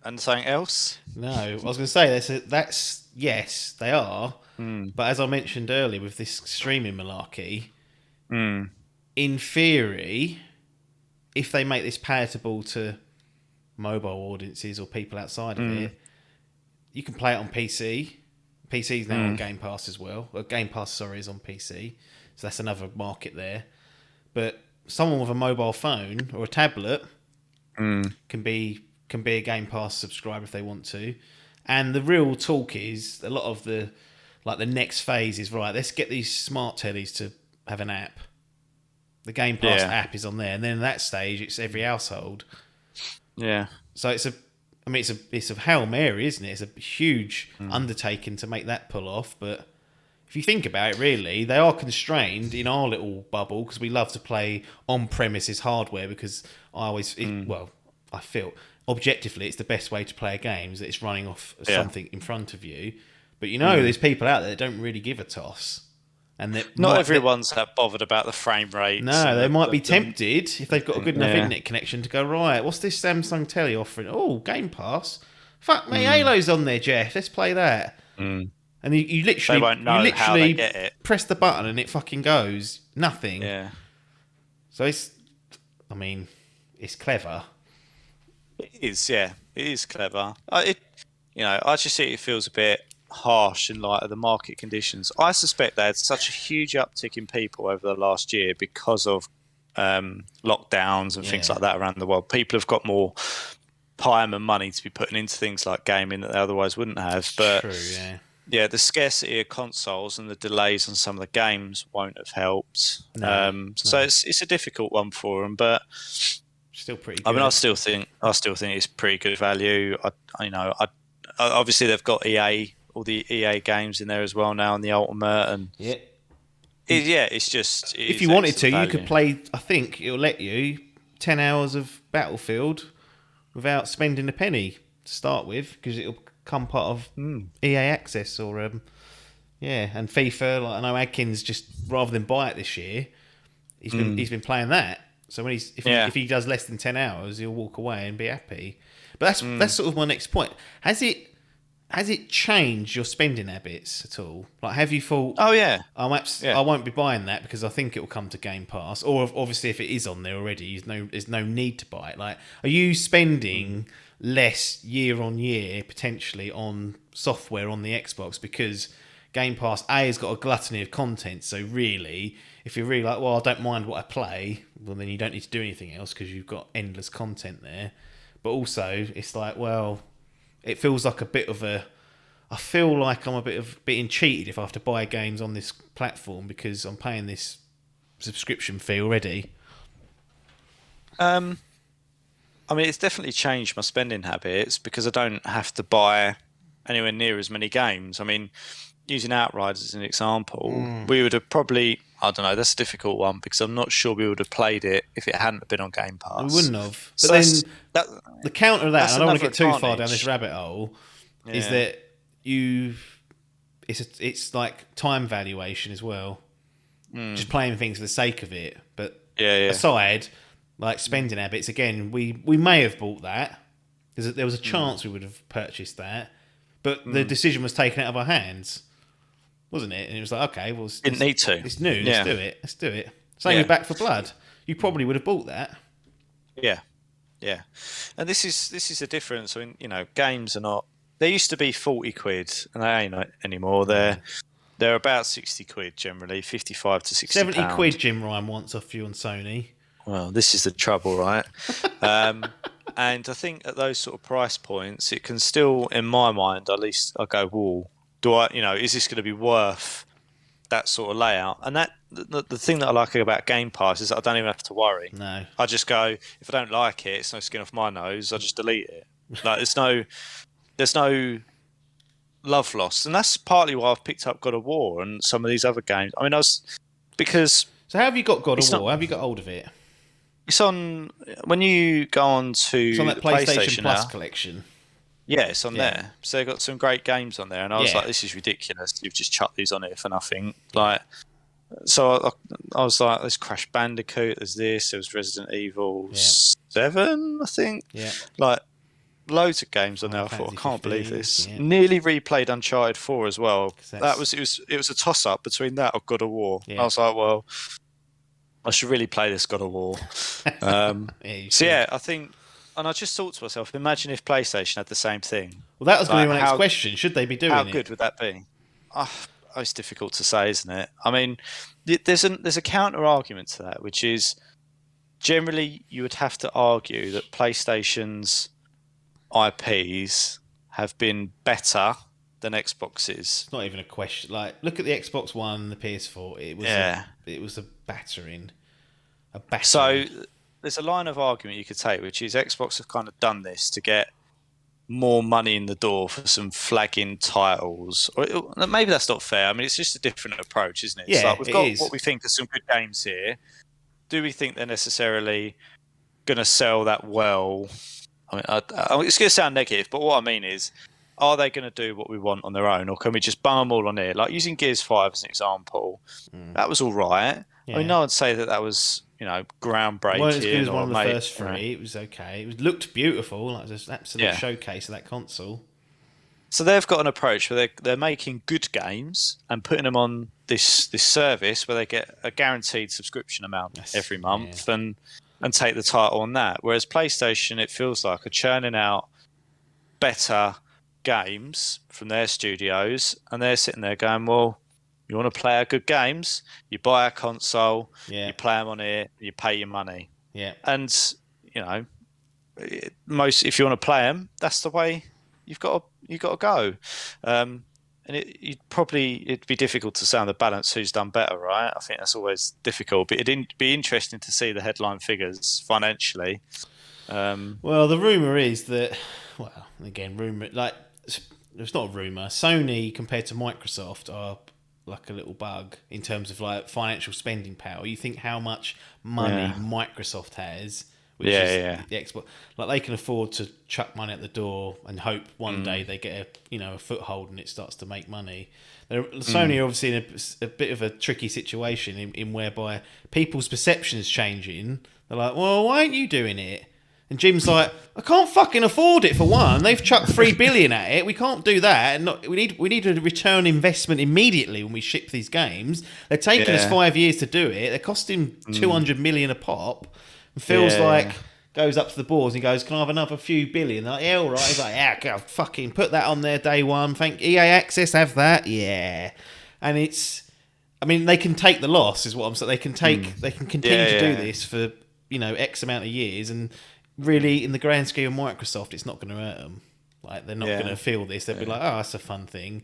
and something else? No, I was going to say that's yes, they are. But as I mentioned earlier, with this streaming malarkey, in theory, if they make this palatable to mobile audiences or people outside of it, you can play it on PC. PC's now on Game Pass as well. Game Pass, sorry, is on PC. So that's another market there. But someone with a mobile phone or a tablet can be a Game Pass subscriber if they want to. And the real talk is a lot of the next phase is, right, let's get these smart tellies to have an app. The Game Pass app is on there, and then at that stage it's every household. Yeah. So it's a Hail Mary, isn't it? It's a huge undertaking to make that pull off, but if you think about it, really, they are constrained in our little bubble because we love to play on-premises hardware because I feel objectively it's the best way to play a game is that it's running off something in front of you. But there's people out there that don't really give a toss. And not everyone's that bothered about the frame rate. No, they might be tempted if they've got a good enough internet connection to go, right, what's this Samsung telly offering? Oh, Game Pass. Fuck me, Halo's on there, Jeff. Let's play that. And you literally, they won't know how they get it. Press the button and it fucking goes. Nothing. Yeah. So it's clever. It is, yeah. It is clever. I just see it feels a bit harsh in light of the market conditions. I suspect they had such a huge uptick in people over the last year because of lockdowns and things like that around the world. People have got more time and money to be putting into things like gaming that they otherwise wouldn't have. But true, the scarcity of consoles and the delays on some of the games won't have helped. So it's a difficult one for them, but still pretty good. I mean, I still think it's pretty good value. Obviously they've got all the EA games in there as well now, and the Ultimate, and it's just. If you wanted to, you could play. I think it'll let you 10 hours of Battlefield without spending a penny to start with, because it'll come part of EA Access or and FIFA. Like I know Adkins, just rather than buy it this year, he's been playing that. So when if he does less than 10 hours, he'll walk away and be happy. But that's sort of my next point. Has it changed your spending habits at all? Like, have you thought, oh yeah, I won't be buying that because I think it will come to Game Pass, or obviously if it is on there already, there's no need to buy it. Like, are you spending less year on year potentially on software on the Xbox because Game Pass has got a gluttony of content? So really, if you're really like, well, I don't mind what I play, well then you don't need to do anything else because you've got endless content there. But also, it's like, well, it feels like I feel like I'm being cheated if I have to buy games on this platform because I'm paying this subscription fee already. I mean, it's definitely changed my spending habits because I don't have to buy anywhere near as many games. I mean, using Outriders as an example, we would have probably, I don't know, that's a difficult one because I'm not sure we would have played it if it hadn't been on Game Pass. We wouldn't have. But then the counter of that, and I don't want to get too far down this rabbit hole, is that it's like time valuation as well. Just playing things for the sake of it. But aside, like spending habits, again, we may have bought that. There was a chance we would have purchased that, but the decision was taken out of our hands, wasn't it? And it was like, okay, well, didn't need to. It's new. Let's do it. Same with Back for Blood. You probably would have bought that. Yeah. And this is the difference. I mean, games are not. They used to be 40 quid, and they ain't anymore. They're about 60 quid generally, 55 to 60. 70 quid Jim Ryan wants off you on Sony. Well, this is the trouble, right? And I think at those sort of price points, it can still, in my mind, at least, I go, whoa, is this going to be worth that sort of layout? And that the thing that I like about Game Pass is that I don't even have to worry. No. I just go, if I don't like it, it's no skin off my nose, I just delete it. Like, there's no love lost. And that's partly why I've picked up God of War and some of these other games. I mean, because... So how have you got God of War? How have you got hold of it? It's on... When you go on to it's on that PlayStation Plus now, collection. Yeah, it's on there. So they've got some great games on there. And I was like, this is ridiculous. You've just chucked these on here for nothing. Like... So I was like, there's Crash Bandicoot, there's this, there was Resident Evil 7, I think. Yeah. Like, loads of games on there. I thought, I can't believe this. Yeah. Nearly replayed Uncharted 4 as well. It was a toss-up between that or God of War. Yeah. I was like, well, I should really play this God of War. I think, and I just thought to myself, imagine if PlayStation had the same thing. Well, that was going to be my next question. Should they be doing it? How good would that be? It's difficult to say, isn't it? I mean, there's a counter argument to that, which is generally you would have to argue that PlayStation's IPs have been better than Xbox's. It's not even a question. Like, look at the Xbox One and the PS4. It was a battering. So there's a line of argument you could take, which is Xbox have kind of done this to get more money in the door for some flagging titles. Or maybe that's not fair. I mean, it's just a different approach, isn't it? Yeah, it's like we've got is. what we think are some good games here. Do we think they're necessarily going to sell that well? I mean, it's going to sound negative, but what I mean is, are they going to do what we want on their own, or can we just bung them all on here? Like using Gears 5 as an example, that was all right. Yeah. I mean, no one'd say that was, groundbreaking. Well, as good as one of the first three. It was okay. It looked beautiful. Like, it was an absolute showcase of that console. So they've got an approach where they're making good games and putting them on this service where they get a guaranteed subscription amount every month and take the title on that. Whereas PlayStation, it feels like, are churning out better games from their studios, and they're sitting there going, well, you want to play our good games, you buy a console, you play them on here, you pay your money. Yeah. And, if you want to play them, that's the way you've got to go. And it'd be difficult to say on the balance who's done better, right? I think that's always difficult, but it'd be interesting to see the headline figures financially. Well, the rumour is that, it's not a rumour. Sony compared to Microsoft are like a little bug in terms of like financial spending power. You think how much money Microsoft has, which is the Xbox. Like, they can afford to chuck money at the door and hope one day they get a foothold and it starts to make money. Sony are obviously in a bit of a tricky situation in whereby people's perceptions changing. They're like, well, why aren't you doing it? And Jim's like, I can't fucking afford it, for one. They've chucked $3 billion at it. We can't do that. And we need a return investment immediately when we ship these games. They're taking us 5 years to do it. They're costing $200 million a pop. And feels goes up to the boards and goes, can I have another few billion? They're like, yeah, all right. He's like, yeah, fucking put that on there day one. Thank EA Access, have that. Yeah. And they can take the loss, is what I'm saying. They can continue to do this for, X amount of years, and really, in the grand scheme of Microsoft, it's not going to hurt them. Like, they're not going to feel this. They'll be like, oh, that's a fun thing.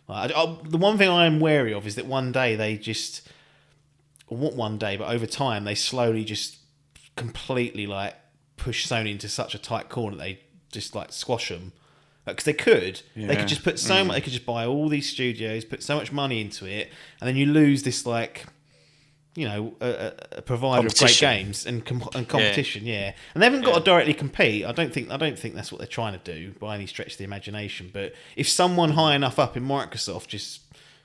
Like, the one thing I am wary of is that one day but over time, they slowly just completely like push Sony into such a tight corner that they just like squash them. Because they could just put so much. They could just buy all these studios, put so much money into it, and then you lose this like, a provider of great games and competition, and they haven't got to directly compete. I don't think that's what they're trying to do by any stretch of the imagination. But if someone high enough up in Microsoft just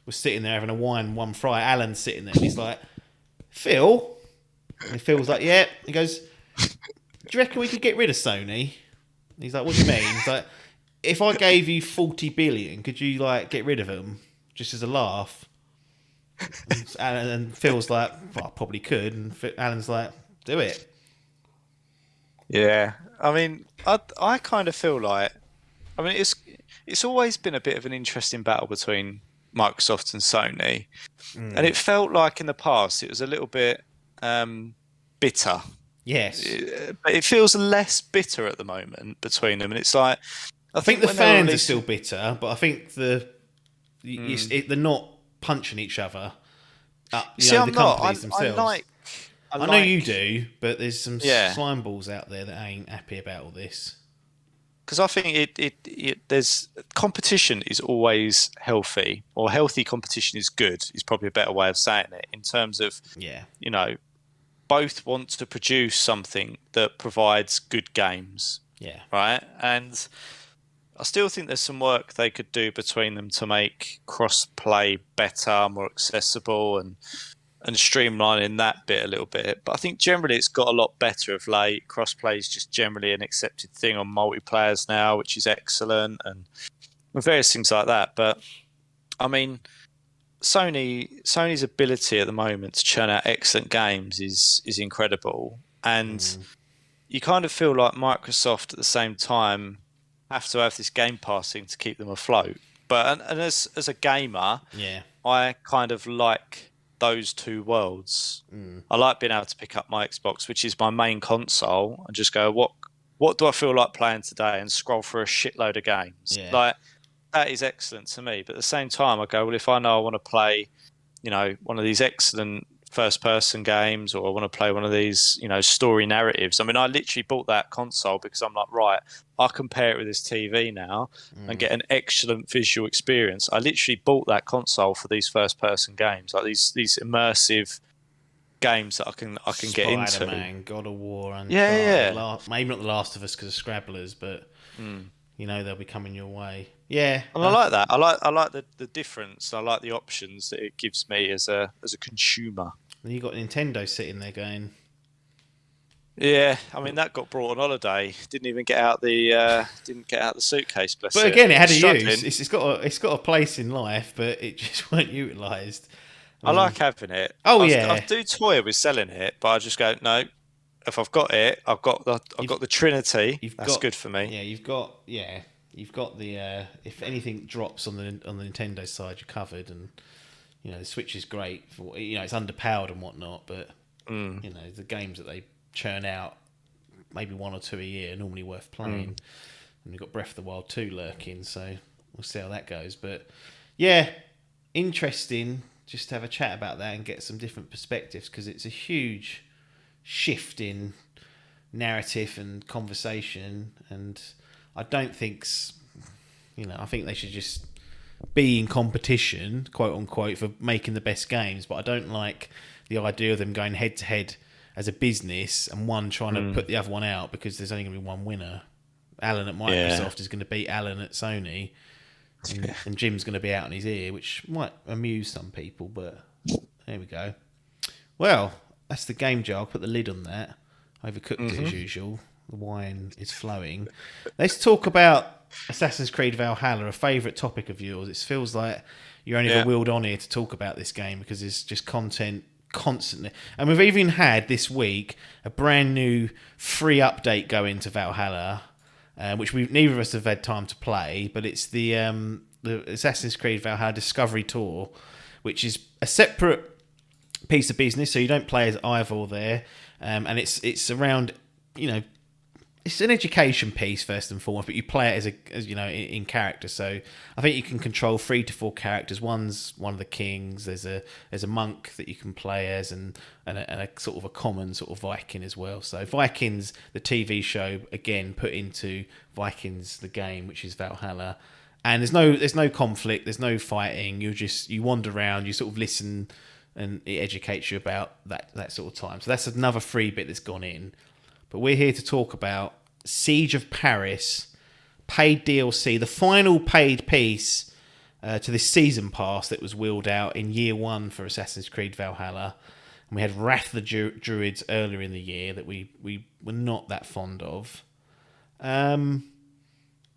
was sitting there having a wine one Friday, Alan's sitting there and he's like, Phil, and Phil's like, yeah. He goes, do you reckon we could get rid of Sony? And he's like, what do you mean? He's like, if I gave you 40 billion, could you like get rid of them just as a laugh? And Phil's like, well, I probably could. And Alan's like, do it. Yeah. I mean, I kind of feel like, it's always been a bit of an interesting battle between Microsoft and Sony. And it felt like in the past it was a little bit bitter. Yes. But it feels less bitter at the moment between them. And it's like, I think the fans are still bitter, but I think they're not punching each other. I'm not. Themselves. I know you do, but there's some slime balls out there that ain't happy about all this. Because I think there's competition is always healthy, or healthy competition is good. Is probably a better way of saying it. In terms of both want to produce something that provides good games. Yeah. Right. And I still think there's some work they could do between them to make cross-play better, more accessible, and streamlining that bit a little bit. But I think generally it's got a lot better of late. Cross-play is just generally an accepted thing on multiplayers now, which is excellent, and various things like that. But, I mean, Sony's ability at the moment to churn out excellent games is incredible, and you kind of feel like Microsoft at the same time have to have this game passing to keep them afloat. But and as a gamer, Yeah. I kind of like those two worlds. I like being able to pick up my Xbox, which is my main console, and just go, what do I feel like playing today, and scroll through a shitload of games. Yeah. Like that is excellent to me. But at the same time, I go, well, if I know I want to play, one of these excellent first-person games, or I want to play one of these, story narratives. I mean, I literally bought that console because I'm like, right, I'll compare it with this TV now and get an excellent visual experience. I literally bought that console for these first-person games, like these immersive games that I can get into. Spider-Man, God of War, Uncharted, yeah. Maybe not The Last of Us because of Scrabblers, but they'll be coming your way. Yeah, and I like that. I like the difference. I like the options that it gives me as a consumer. And you got Nintendo sitting there going. Yeah, I mean that got brought on holiday. Didn't even get out the suitcase. Bless But it. again, it had a use. It's got a place in life, but it just weren't utilised. I like having it. Oh, I do toy with selling it, but I just go no. If I've got it, I've got the Trinity. That's good for me. Yeah, you've got the. If anything drops on the Nintendo side, you're covered, and the Switch is great for it's underpowered and whatnot, but the games that they churn out, maybe one or two a year, are normally worth playing. And we've got Breath of the Wild 2 lurking, so we'll see how that goes. But yeah, interesting just to have a chat about that and get some different perspectives, because it's a huge shift in narrative and conversation, and I don't think I think they should just be in competition, quote unquote, for making the best games, but I don't like the idea of them going head to head as a business and one trying to put the other one out, because there's only going to be one winner. Alan at Microsoft is going to beat Alan at Sony, and Jim's going to be out on his ear, which might amuse some people, but there we go. Well, that's the game jar. I'll put the lid on that. Overcooked it as usual. The wine is flowing. Let's talk about Assassin's Creed Valhalla, a favourite topic of yours. It feels like you're only ever wheeled on here to talk about this game because there's just content constantly. And we've even had this week a brand new free update go into Valhalla, which neither of us have had time to play, but it's the Assassin's Creed Valhalla Discovery Tour, which is a separate piece of business, so you don't play as Ivor there, and it's around, it's an education piece first and foremost, but you play it as in character. So I think you can control 3 to 4 characters. One's one of the kings. There's a monk that you can play as, and a sort of a common sort of Viking as well. So Vikings, the TV show, again put into Vikings the game, which is Valhalla. And there's no conflict. There's no fighting. You wander around. You sort of listen, and it educates you about that sort of time. So that's another free bit that's gone in. But we're here to talk about Siege of Paris, paid DLC, the final paid piece to this season pass that was wheeled out in year 1 for Assassin's Creed Valhalla. And we had Wrath of the Druids earlier in the year that we were not that fond of.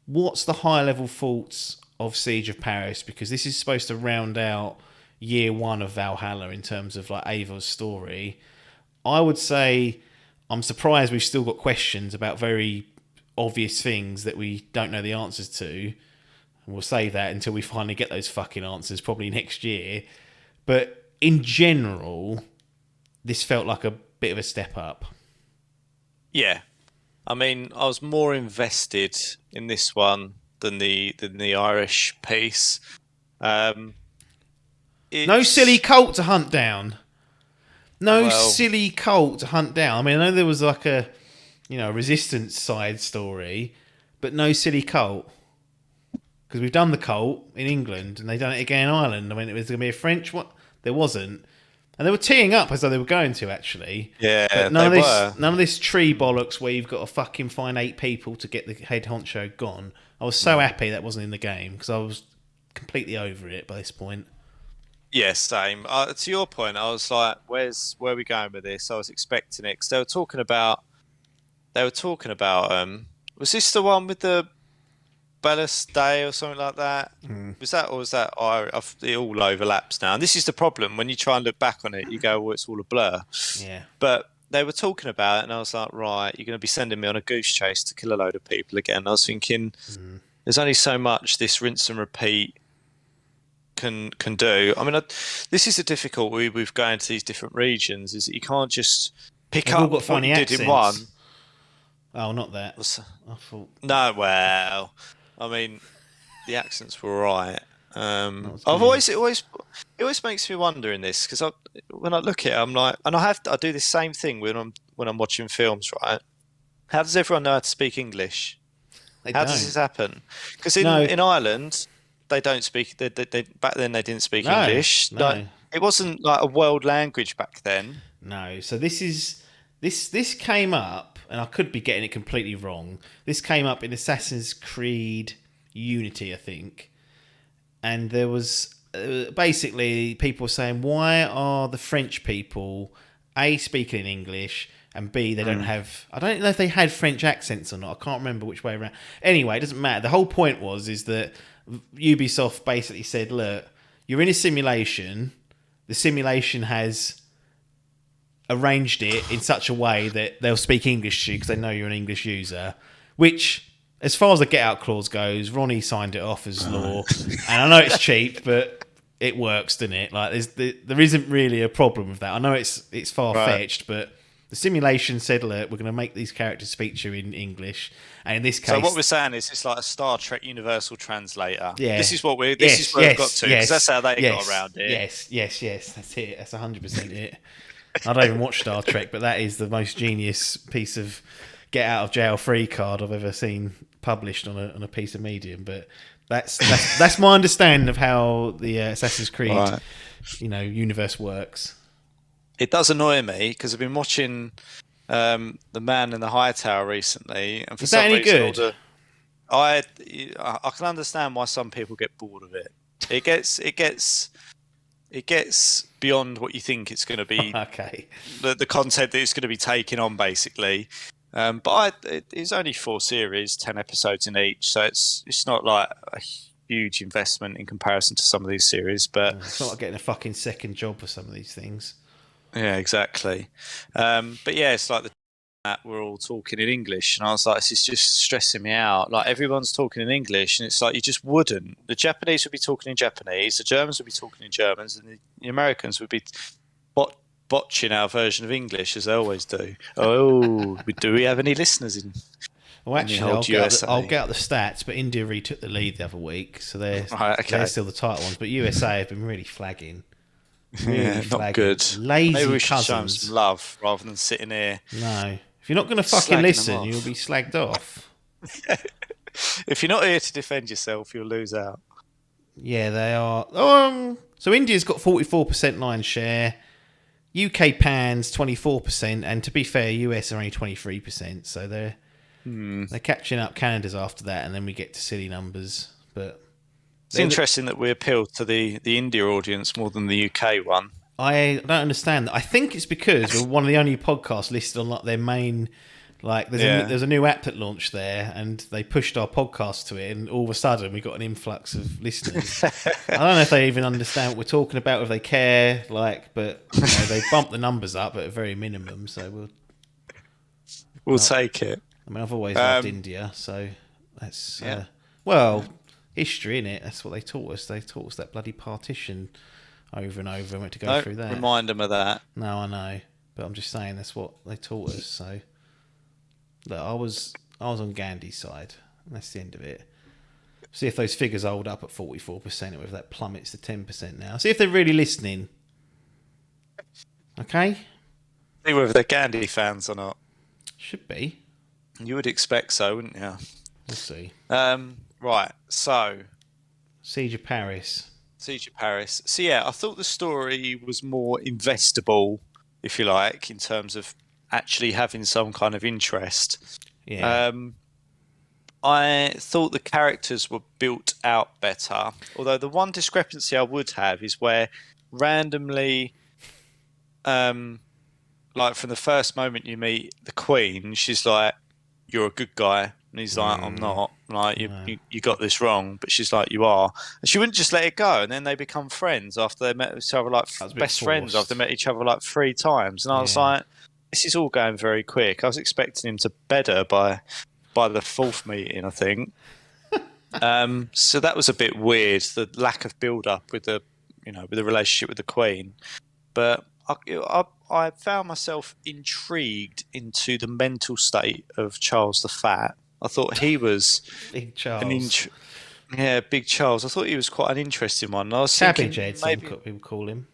What's the high-level thoughts of Siege of Paris? Because this is supposed to round out year 1 of Valhalla in terms of like Eivor's story. I would say I'm surprised we've still got questions about very obvious things that we don't know the answers to. And we'll save that until we finally get those fucking answers, probably next year. But in general, this felt like a bit of a step up. Yeah. I mean, I was more invested in this one than the Irish piece. No silly cult to hunt down. Silly cult to hunt down. I mean, I know there was like a, resistance side story, but no silly cult. Because we've done the cult in England, and they've done it again in Ireland. I mean, it was going to be a French one. There wasn't. And they were teeing up as though they were going to, actually. Yeah, but none of this tree bollocks where you've got to fucking find 8 people to get the head honcho gone. I was so happy that wasn't in the game, because I was completely over it by this point. Yeah, same. To your point, I was like, where are we going with this? I was expecting it, because they were talking about, was this the one with the Bellas Day or something like that. Was that, or was that it all overlaps now? And this is the problem when you try and look back on it. You go, well, it's all a blur. Yeah. But they were talking about it, and I was like, right, you're going to be sending me on a goose chase to kill a load of people again. I was thinking, there's only so much this rinse and repeat can do. I mean, this is the difficulty with going to these different regions, is that you can't just pick up what you did in one. Oh, not that. I thought. No, well, I mean, the accents were alright. It always makes me wonder in this, because when I look at it, I'm like, and I do the same thing when I'm watching films, right? How does everyone know how to speak English? How does this happen? Because in Ireland, they don't speak. They back then they didn't speak English. No. Like, it wasn't like a world language back then. No. So this came up, and I could be getting it completely wrong. This came up in Assassin's Creed Unity, I think, and there was basically people saying, why are the French people A, speaking in English, and B, they don't have... I don't know if they had French accents or not. I can't remember which way around. Anyway, it doesn't matter. The whole point is that Ubisoft basically said, look, you're in a simulation. The simulation has arranged it in such a way that they'll speak English to you because they know you're an English user, which, as far as the get out clause goes, Ronnie signed it off as law. And I know it's cheap, but it works, doesn't it? Like, there isn't really a problem with that. I know it's far-fetched, but the simulation said, look, we're going to make these characters speak to you in English. And in this case... So what we're saying is it's like a Star Trek Universal Translator. Yeah. This is where we've got to, because that's how they got around it. Yes. That's it. That's 100% it. I don't even watch Star Trek, but that is the most genius piece of get out of jail free card I've ever seen published on a piece of medium. But that's my understanding of how the Assassin's Creed universe works. It does annoy me because I've been watching The Man in the High Tower recently, and for is some that any reason, good? I can understand why some people get bored of it. It gets beyond what you think it's going to be. Okay. The content that it's going to be taking on, basically. But it's only 4 series, 10 episodes in each, so it's not like a huge investment in comparison to some of these series. But it's not like getting a fucking second job for some of these things. Yeah, exactly. But yeah, it's like that we're all talking in English, and I was like, this is just stressing me out. Like, everyone's talking in English, and it's like you just wouldn't. The Japanese would be talking in Japanese, the Germans would be talking in Germans, and the Americans would be botching our version of English as they always do. Oh, do we have any listeners in? Well, actually, I'll get out the stats, but India retook the lead the other week, so they're still the title ones. But USA have been really flagging. Not good. Lazy Maybe we should cousins. show them some love rather than sitting here. No. If you're not going to fucking listen, you'll be slagged off. If you're not here to defend yourself, you'll lose out. Yeah, they are. So India's got 44% line share. UK pans 24%, and to be fair, US are only 23%. So they're catching up. Canada's after that, and then we get to silly numbers. But it's interesting that we appeal to the India audience more than the UK one. I don't understand that. I think it's because we're one of the only podcasts listed on like their main. Like there's a new app that launched there, and they pushed our podcast to it, and all of a sudden we got an influx of listeners. I don't know if they even understand what we're talking about, if they care. But they bump the numbers up at a very minimum. So we'll take it. I mean, I've always loved India, so that's history, innit? That's what they taught us. They taught us that bloody partition over and over. I went to go through that. Remind them of that. No, I know, but I'm just saying that's what they taught us. So, look, I was on Gandhi's side. And that's the end of it. See if those figures hold up at 44%, or if that plummets to 10% now. See if they're really listening. Okay. See whether they're Gandhi fans or not. Should be. You would expect so, wouldn't you? We'll see. Right, so Siege of Paris. So yeah, I thought the story was more investable, if you like, in terms of actually having some kind of interest. Yeah. I thought the characters were built out better. Although the one discrepancy I would have is where randomly, like from the first moment you meet the Queen, she's like, "You're a good guy. And he's like, I'm not. Like, No. you got this wrong. But she's like, you are. And she wouldn't just let it go. And then they become friends after they met each other, like That was a bit best friends forced. after they met each other like 3 times. And I was Yeah. like, this is all going very quick. I was expecting him to bed her by the 4th meeting, I think. So that was a bit weird, the lack of build-up with the relationship with the Queen. But I found myself intrigued into the mental state of Charles the Fat. I thought he was Big Charles. Big Charles. I thought he was quite an interesting one. And I was Cabbage thinking head, some maybe, people call him.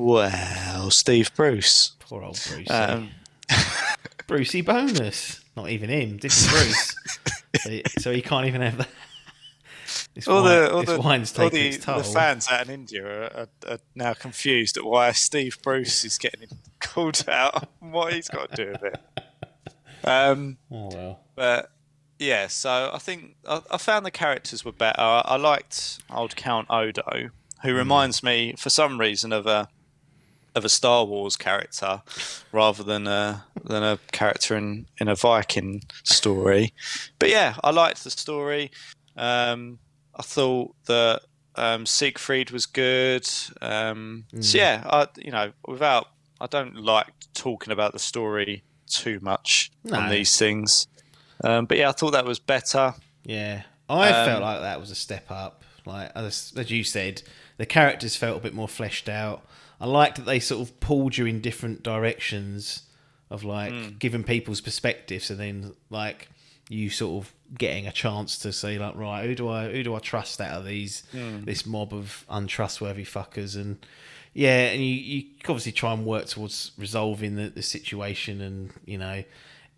well, Steve Bruce. Poor old Brucey. Brucey bonus. Not even him, different Bruce. So he can't even have that. This wine's taking its toll. The fans out in India are now confused at why Steve Bruce is getting called out and what he's got to do with it. Oh well. But yeah, so I think I found the characters were better. I liked old Count Odo, who reminds me for some reason of a Star Wars character rather than a character in a Viking story. But yeah, I liked the story. I thought that Siegfried was good. So yeah, I don't like talking about the story too much on these things. But yeah, I thought that was better. Yeah, I felt like that was a step up. Like as you said, the characters felt a bit more fleshed out. I liked that they sort of pulled you in different directions of like giving people's perspectives, and then like you sort of getting a chance to say like, right, who do I trust out of this mob of untrustworthy fuckers? And yeah, and you obviously try and work towards resolving the situation, and you know,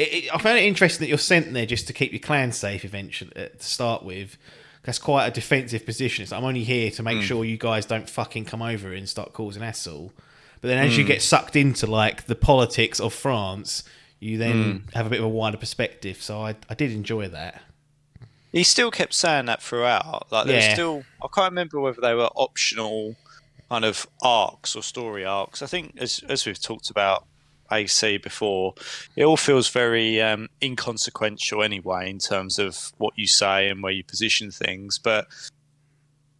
I found it interesting that you're sent there just to keep your clan safe eventually to start with. That's quite a defensive position. It's like, I'm only here to make sure you guys don't fucking come over and start causing hassle. But then as you get sucked into like the politics of France, you then have a bit of a wider perspective. So I did enjoy that. He still kept saying that throughout. Like there was still, I can't remember whether they were optional kind of arcs or story arcs. I think as we've talked about AC before, it all feels very inconsequential anyway in terms of what you say and where you position things. But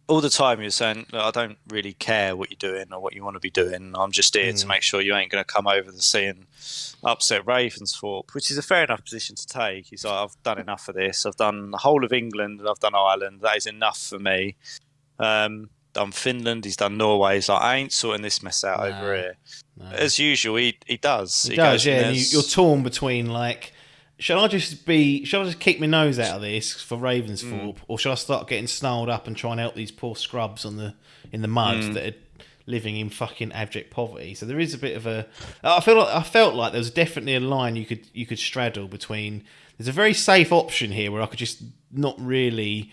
all the time you're saying, I don't really care what you're doing or what you want to be doing. I'm just here to make sure you ain't going to come over the sea and upset Ravensthorpe, which is a fair enough position to take. He's like, I've done enough of this. I've done the whole of England and I've done Ireland. That is enough for me. Done Finland. He's done Norway. He's like, I ain't sorting this mess out over here. No. As usual, he does. He does, yeah. And you're torn between like, should I just keep my nose out of this for Ravensthorpe, or should I start getting snarled up and try and help these poor scrubs in the mud that are living in fucking abject poverty? So there is a bit of a. I felt like there was definitely a line you could straddle between. There's a very safe option here where I could just not really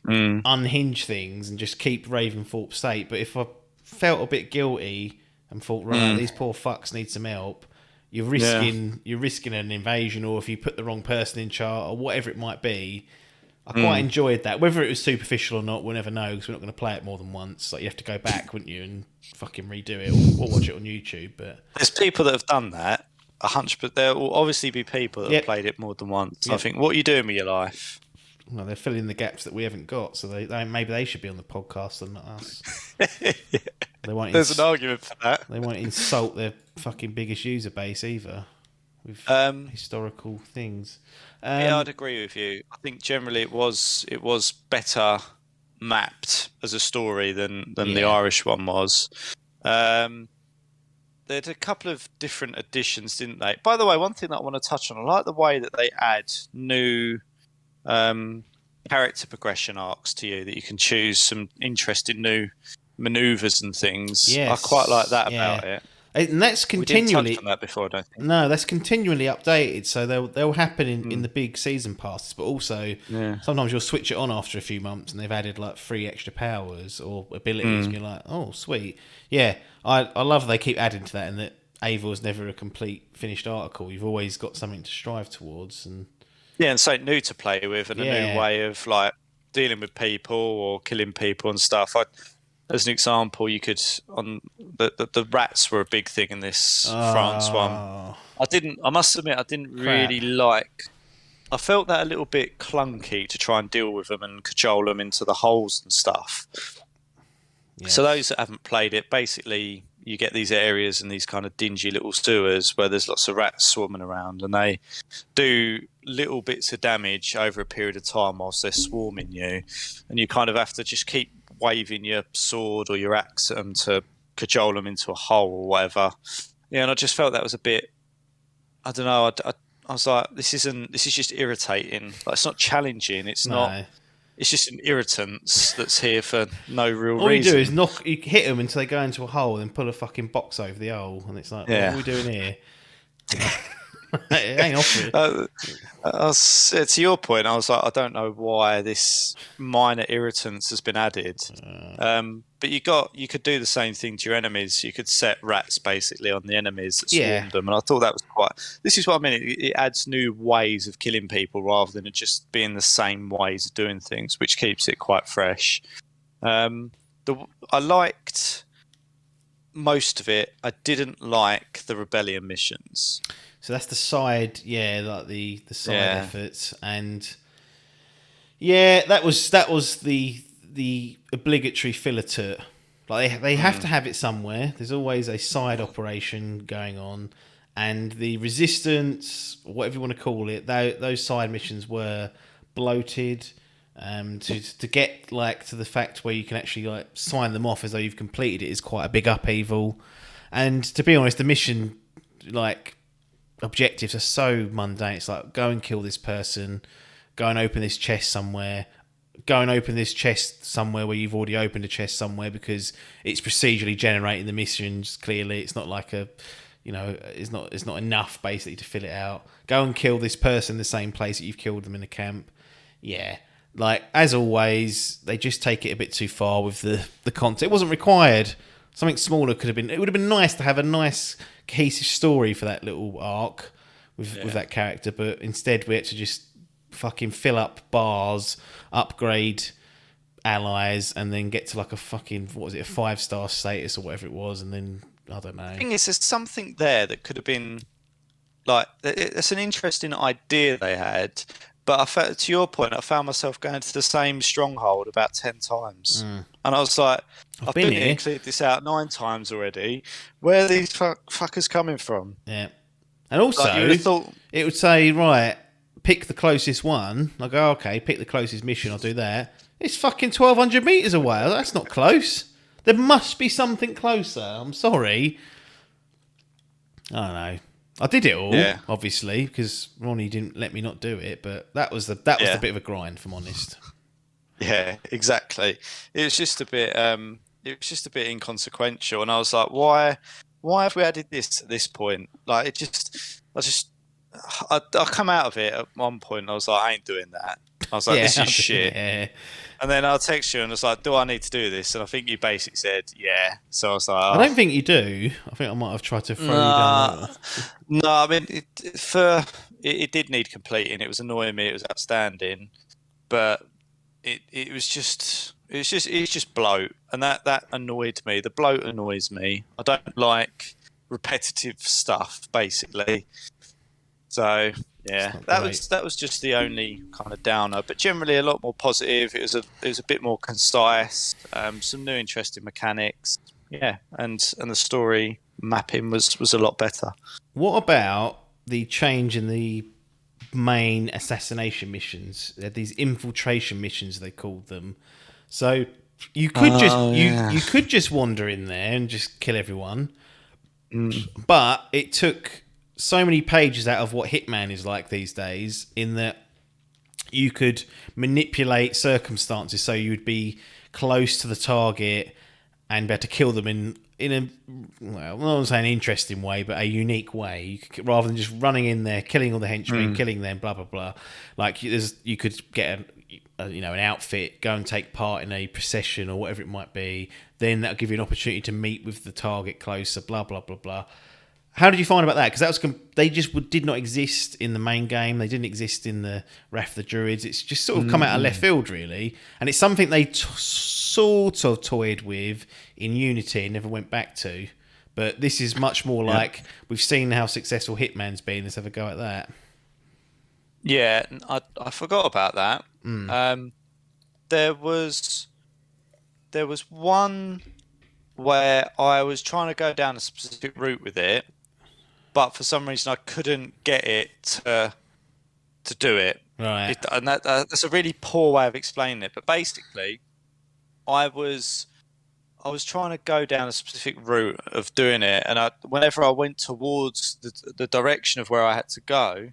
unhinge things and just keep Ravensthorpe safe. But if I felt a bit guilty and thought, right, these poor fucks need some help, you're risking an invasion, or if you put the wrong person in charge or whatever it might be. I quite enjoyed that. Whether it was superficial or not, we'll never know because we're not going to play it more than once. Like you have to go back, wouldn't you, and fucking redo it or watch it on YouTube. But there's people that have done that 100%. But there will obviously be people that have played it more than once. I think, what are you doing with your life? Well, they're filling the gaps that we haven't got, so maybe they should be on the podcast and not us. There's an argument for that. They won't insult their fucking biggest user base either with historical things. Yeah, I'd agree with you. I think generally it was better mapped as a story than the Irish one was. They had a couple of different additions, didn't they? By the way, one thing that I want to touch on, I like the way that they add new character progression arcs to you, that you can choose some interesting new maneuvers and things. Yes. I quite like that about it. And that's continually. We didn't touch on that before, I don't think. No, that's continually updated. So they'll happen in the big season passes, but also sometimes you'll switch it on after a few months, and they've added like 3 extra powers or abilities, and you're like, oh, sweet. Yeah, I love they keep adding to that, and that Ava was never a complete finished article. You've always got something to strive towards, and something new to play with, and a new way of like dealing with people or killing people and stuff. As an example, you could on the rats were a big thing in this France one. I must admit, I didn't really like I felt that a little bit clunky to try and deal with them and cajole them into the holes and stuff. Yes. So those that haven't played it, basically you get these areas and these kind of dingy little sewers where there's lots of rats swarming around, and they do little bits of damage over a period of time whilst they're swarming you, and you kind of have to just keep waving your sword or your axe at them to cajole them into a hole or whatever. Yeah, and I just felt that was a bit, I don't know, I was like, this is just irritating. Like, it's not challenging. It's not. It's just an irritant that's here for no real reason. All you do is you hit them until they go into a hole, and then pull a fucking box over the hole, and it's like, what are we doing here? It ain't off it. To your point, I was like, I don't know why this minor irritance has been added. But you could do the same thing to your enemies. You could set rats basically on the enemies that swarmed them, and I thought that was quite. This is what I mean. It adds new ways of killing people rather than it just being the same ways of doing things, which keeps it quite fresh. I liked most of it. I didn't like the rebellion missions. So that's the side, like the side efforts, and that was the obligatory filler to it. Like they have to have it somewhere. There's always a side operation going on, and the resistance, whatever you want to call it, those side missions were bloated. To get like to the fact where you can actually like sign them off as though you've completed it is quite a big upheaval. And to be honest, the mission like objectives are so mundane. It's like, go and kill this person, go and open this chest somewhere, go and open this chest somewhere where you've already opened a chest somewhere, because it's procedurally generating the missions. Clearly it's not like it's not enough basically to fill it out. Go and kill this person in the same place that you've killed them in a camp. Like, as always, they just take it a bit too far with the content. It wasn't required. Something smaller could have been. It would have been nice to have a nice cohesive story for that little arc with that character, but instead we had to just fucking fill up bars, upgrade allies, and then get to like a fucking, what was it, a 5-star status or whatever it was, and then I don't know. The thing is, there's something there that could have been like, it's an interesting idea they had. But to your point, I found myself going to the same stronghold about 10 times. And I was like, I've been here and cleared this out 9 times already. Where are these fuckers coming from? Yeah. And also, it would say, right, pick the closest one. I go, okay, pick the closest mission, I'll do that. It's fucking 1,200 metres away. That's not close. There must be something closer. I'm sorry. I don't know. I did it all, obviously, because Ronnie didn't let me not do it. But that was the bit of a grind, if I'm honest. Yeah, exactly. It was just a bit. It was just a bit inconsequential, and I was like, why have we added this at this point? Like, I come out of it at one point, and I was like, I ain't doing that. I was like, this is shit. Yeah. And then I'll text you and I was like, do I need to do this? And I think you basically said, yeah. So I was like, I don't think you do. I think I might have tried to throw you down. No, I mean, it did need completing. It was annoying me. It was outstanding. But it's just bloat. And that annoyed me. The bloat annoys me. I don't like repetitive stuff, basically. So yeah, that was just the only kind of downer, but generally a lot more positive. It was a bit more concise, some new interesting mechanics, and the story mapping was a lot better. What about the change in the main assassination missions? These infiltration missions, they called them. So you could you could just wander in there and just kill everyone, but it took so many pages out of what Hitman is like these days, in that you could manipulate circumstances so you would be close to the target and be able to kill them in a, well, I'm not saying an interesting way, but a unique way. Rather than just running in there, killing all the henchmen, killing them, blah blah blah. Like you could get an outfit, go and take part in a procession or whatever it might be. Then that'll give you an opportunity to meet with the target closer, blah blah blah blah. How did you find about that? Because they just did not exist in the main game. They didn't exist in the Wrath of the Druids. It's just sort of come out of left field, really. And it's something they sort of toyed with in Unity and never went back to. But this is much more like, we've seen how successful Hitman's been. Let's have a go at that. Yeah, I forgot about that. Mm. There was one where I was trying to go down a specific route with it, but for some reason I couldn't get it to do it. Right. And that's a really poor way of explaining it. But basically, I was trying to go down a specific route of doing it, and whenever I went towards the direction of where I had to go.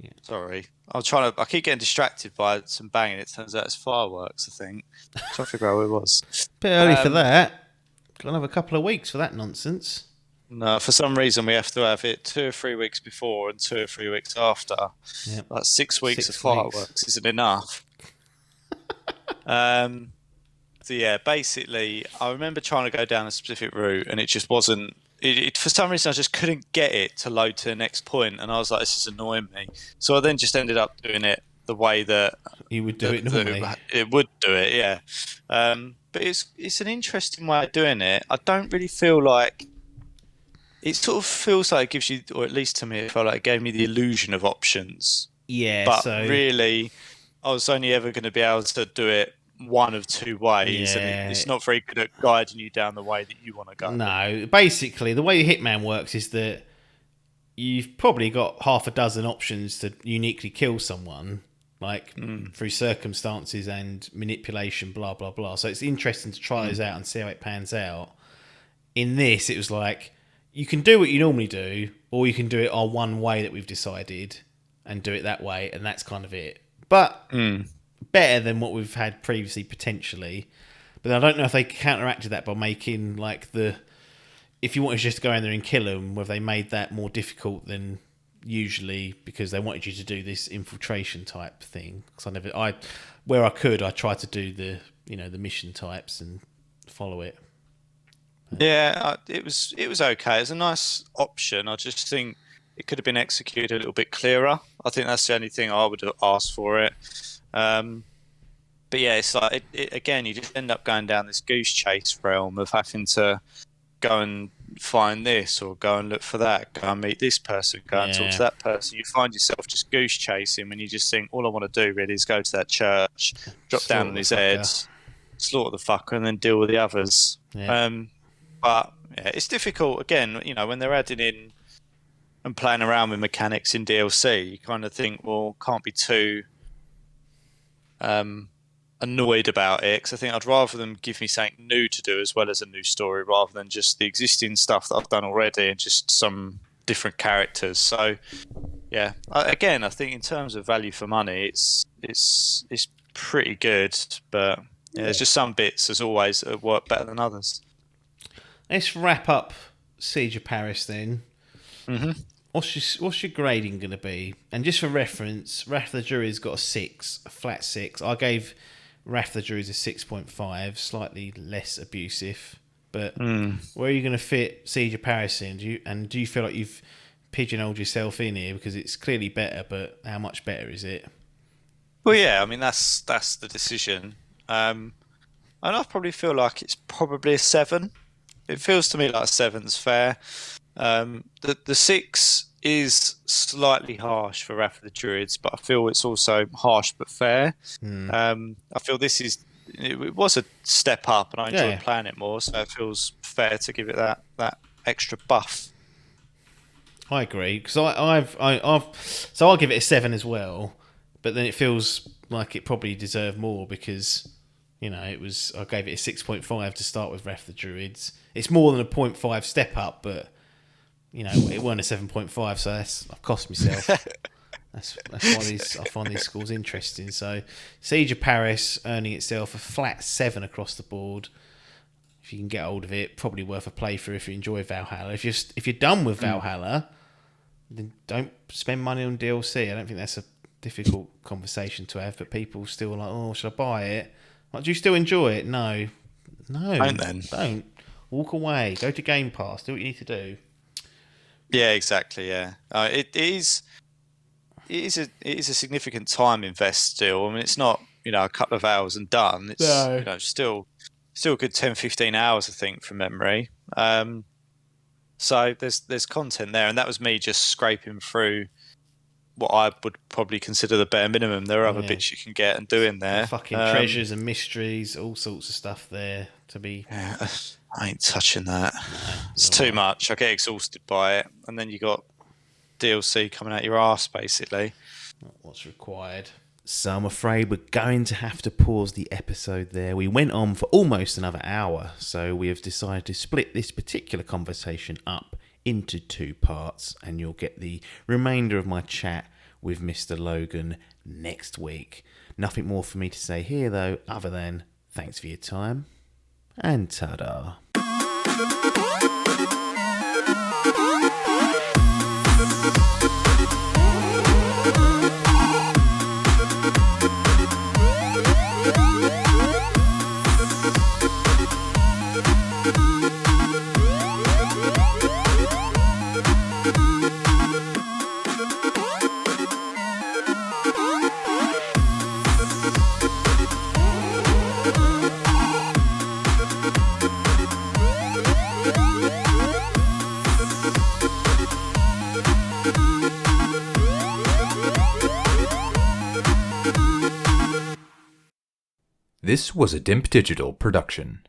Yeah. Sorry, I keep getting distracted by some banging. It turns out it's fireworks. I think. Trying to figure out where it was. Bit early for that. Got another couple of weeks for that nonsense. No, for some reason we have to have it 2 or 3 weeks before and 2 or 3 weeks after. Yep. Like 6 weeks 6 of fireworks isn't enough. So yeah, basically, I remember trying to go down a specific route, and it just wasn't. For some reason, I just couldn't get it to load to the next point, and I was like, "This is annoying me." So I then just ended up doing it the way that You would do it normally. it would do it, yeah. But it's an interesting way of doing it. I don't really feel like it sort of feels like it gives you, or at least to me, it felt like it gave me the illusion of options. Yeah, But so really, I was only ever going to be able to do it one of two ways, Yeah. and it's not very good at guiding you down the way that you want to go. no. Basically, the way Hitman works is that you've probably got half a dozen options to uniquely kill someone, like through circumstances and manipulation, blah blah blah. So it's interesting to try those out and see how it pans out. In this, it was like you can do what you normally do, or you can do it our one way that we've decided and do it that way, and that's kind of it. But better than what we've had previously potentially. But I don't know if they counteracted that by making like if you wanted just to go in there and kill them, whether they made that more difficult than usually because they wanted you to do this infiltration type thing. Because where I could, I tried to do the mission types and follow it. Yeah, it was okay. It's a nice option. I just think it could have been executed a little bit clearer. I think that's the only thing I would have asked for it. But yeah, it's like again, you just end up going down this goose chase realm of having to go and find this or go and look for that, go and meet this person, go and talk to that person. You find yourself just goose chasing when you just think, all I want to do really is go to that church, drop down on his head, slaughter the fucker, and then deal with the others. Yeah. But yeah, it's difficult again, when they're adding in and playing around with mechanics in DLC, you kind of think, well, can't be too annoyed about it, because I think I'd rather them give me something new to do as well as a new story, rather than just the existing stuff that I've done already and just some different characters. So yeah, again, I think in terms of value for money, it's pretty good, but yeah, there's just some bits, as always, that work better than others. Let's wrap up Siege of Paris then. Mm-hmm. What's your grading going to be? And just for reference, Wrath of the Druids got a flat 6. I gave Wrath of the Druids a 6.5, slightly less abusive. But where are you going to fit Siege of Paris in? Do you feel like you've pigeonholed yourself in here? Because it's clearly better, but how much better is it? Well, yeah, I mean, that's the decision. And I probably feel like it's probably a 7. It feels to me like 7's fair. The 6 is slightly harsh for Wrath of the Druids, but I feel it's also harsh but fair. I feel it was a step up, and I enjoyed playing it more, so it feels fair to give it that extra buff. I agree, because I'll give it a 7 as well, but then it feels like it probably deserved more because I gave it a 6.5 to start with Wrath of the Druids. It's more than a 0.5 step up, but it weren't a 7.5, so I've cost myself. That's why I find these scores interesting. So Siege of Paris earning itself a flat 7 across the board. If you can get hold of it, probably worth a playthrough if you enjoy Valhalla. If you're done with Valhalla, then don't spend money on DLC. I don't think that's a difficult conversation to have, but people still are like, oh, should I buy it? Like, do you still enjoy it? No. Don't. Walk away. Go to Game Pass. Do what you need to do. Yeah, exactly. Yeah, it is a significant time invest still. I mean, it's not a couple of hours and done. It's still a good 10-15 hours, I think, from memory. So there's content there, and that was me just scraping through what I would probably consider the bare minimum. There are other bits you can get and do in there. Fucking treasures and mysteries, all sorts of stuff there to be. Yeah, I ain't touching that. It's too much. I get exhausted by it, and then you got DLC coming out your arse, basically. Not what's required. So I'm afraid we're going to have to pause the episode there. We went on for almost another hour, so we have decided to split this particular conversation up into 2 parts, and you'll get the remainder of my chat with Mr. Logan next week. Nothing more for me to say here, though, other than thanks for your time, and ta-da. This was a Dimp Digital production.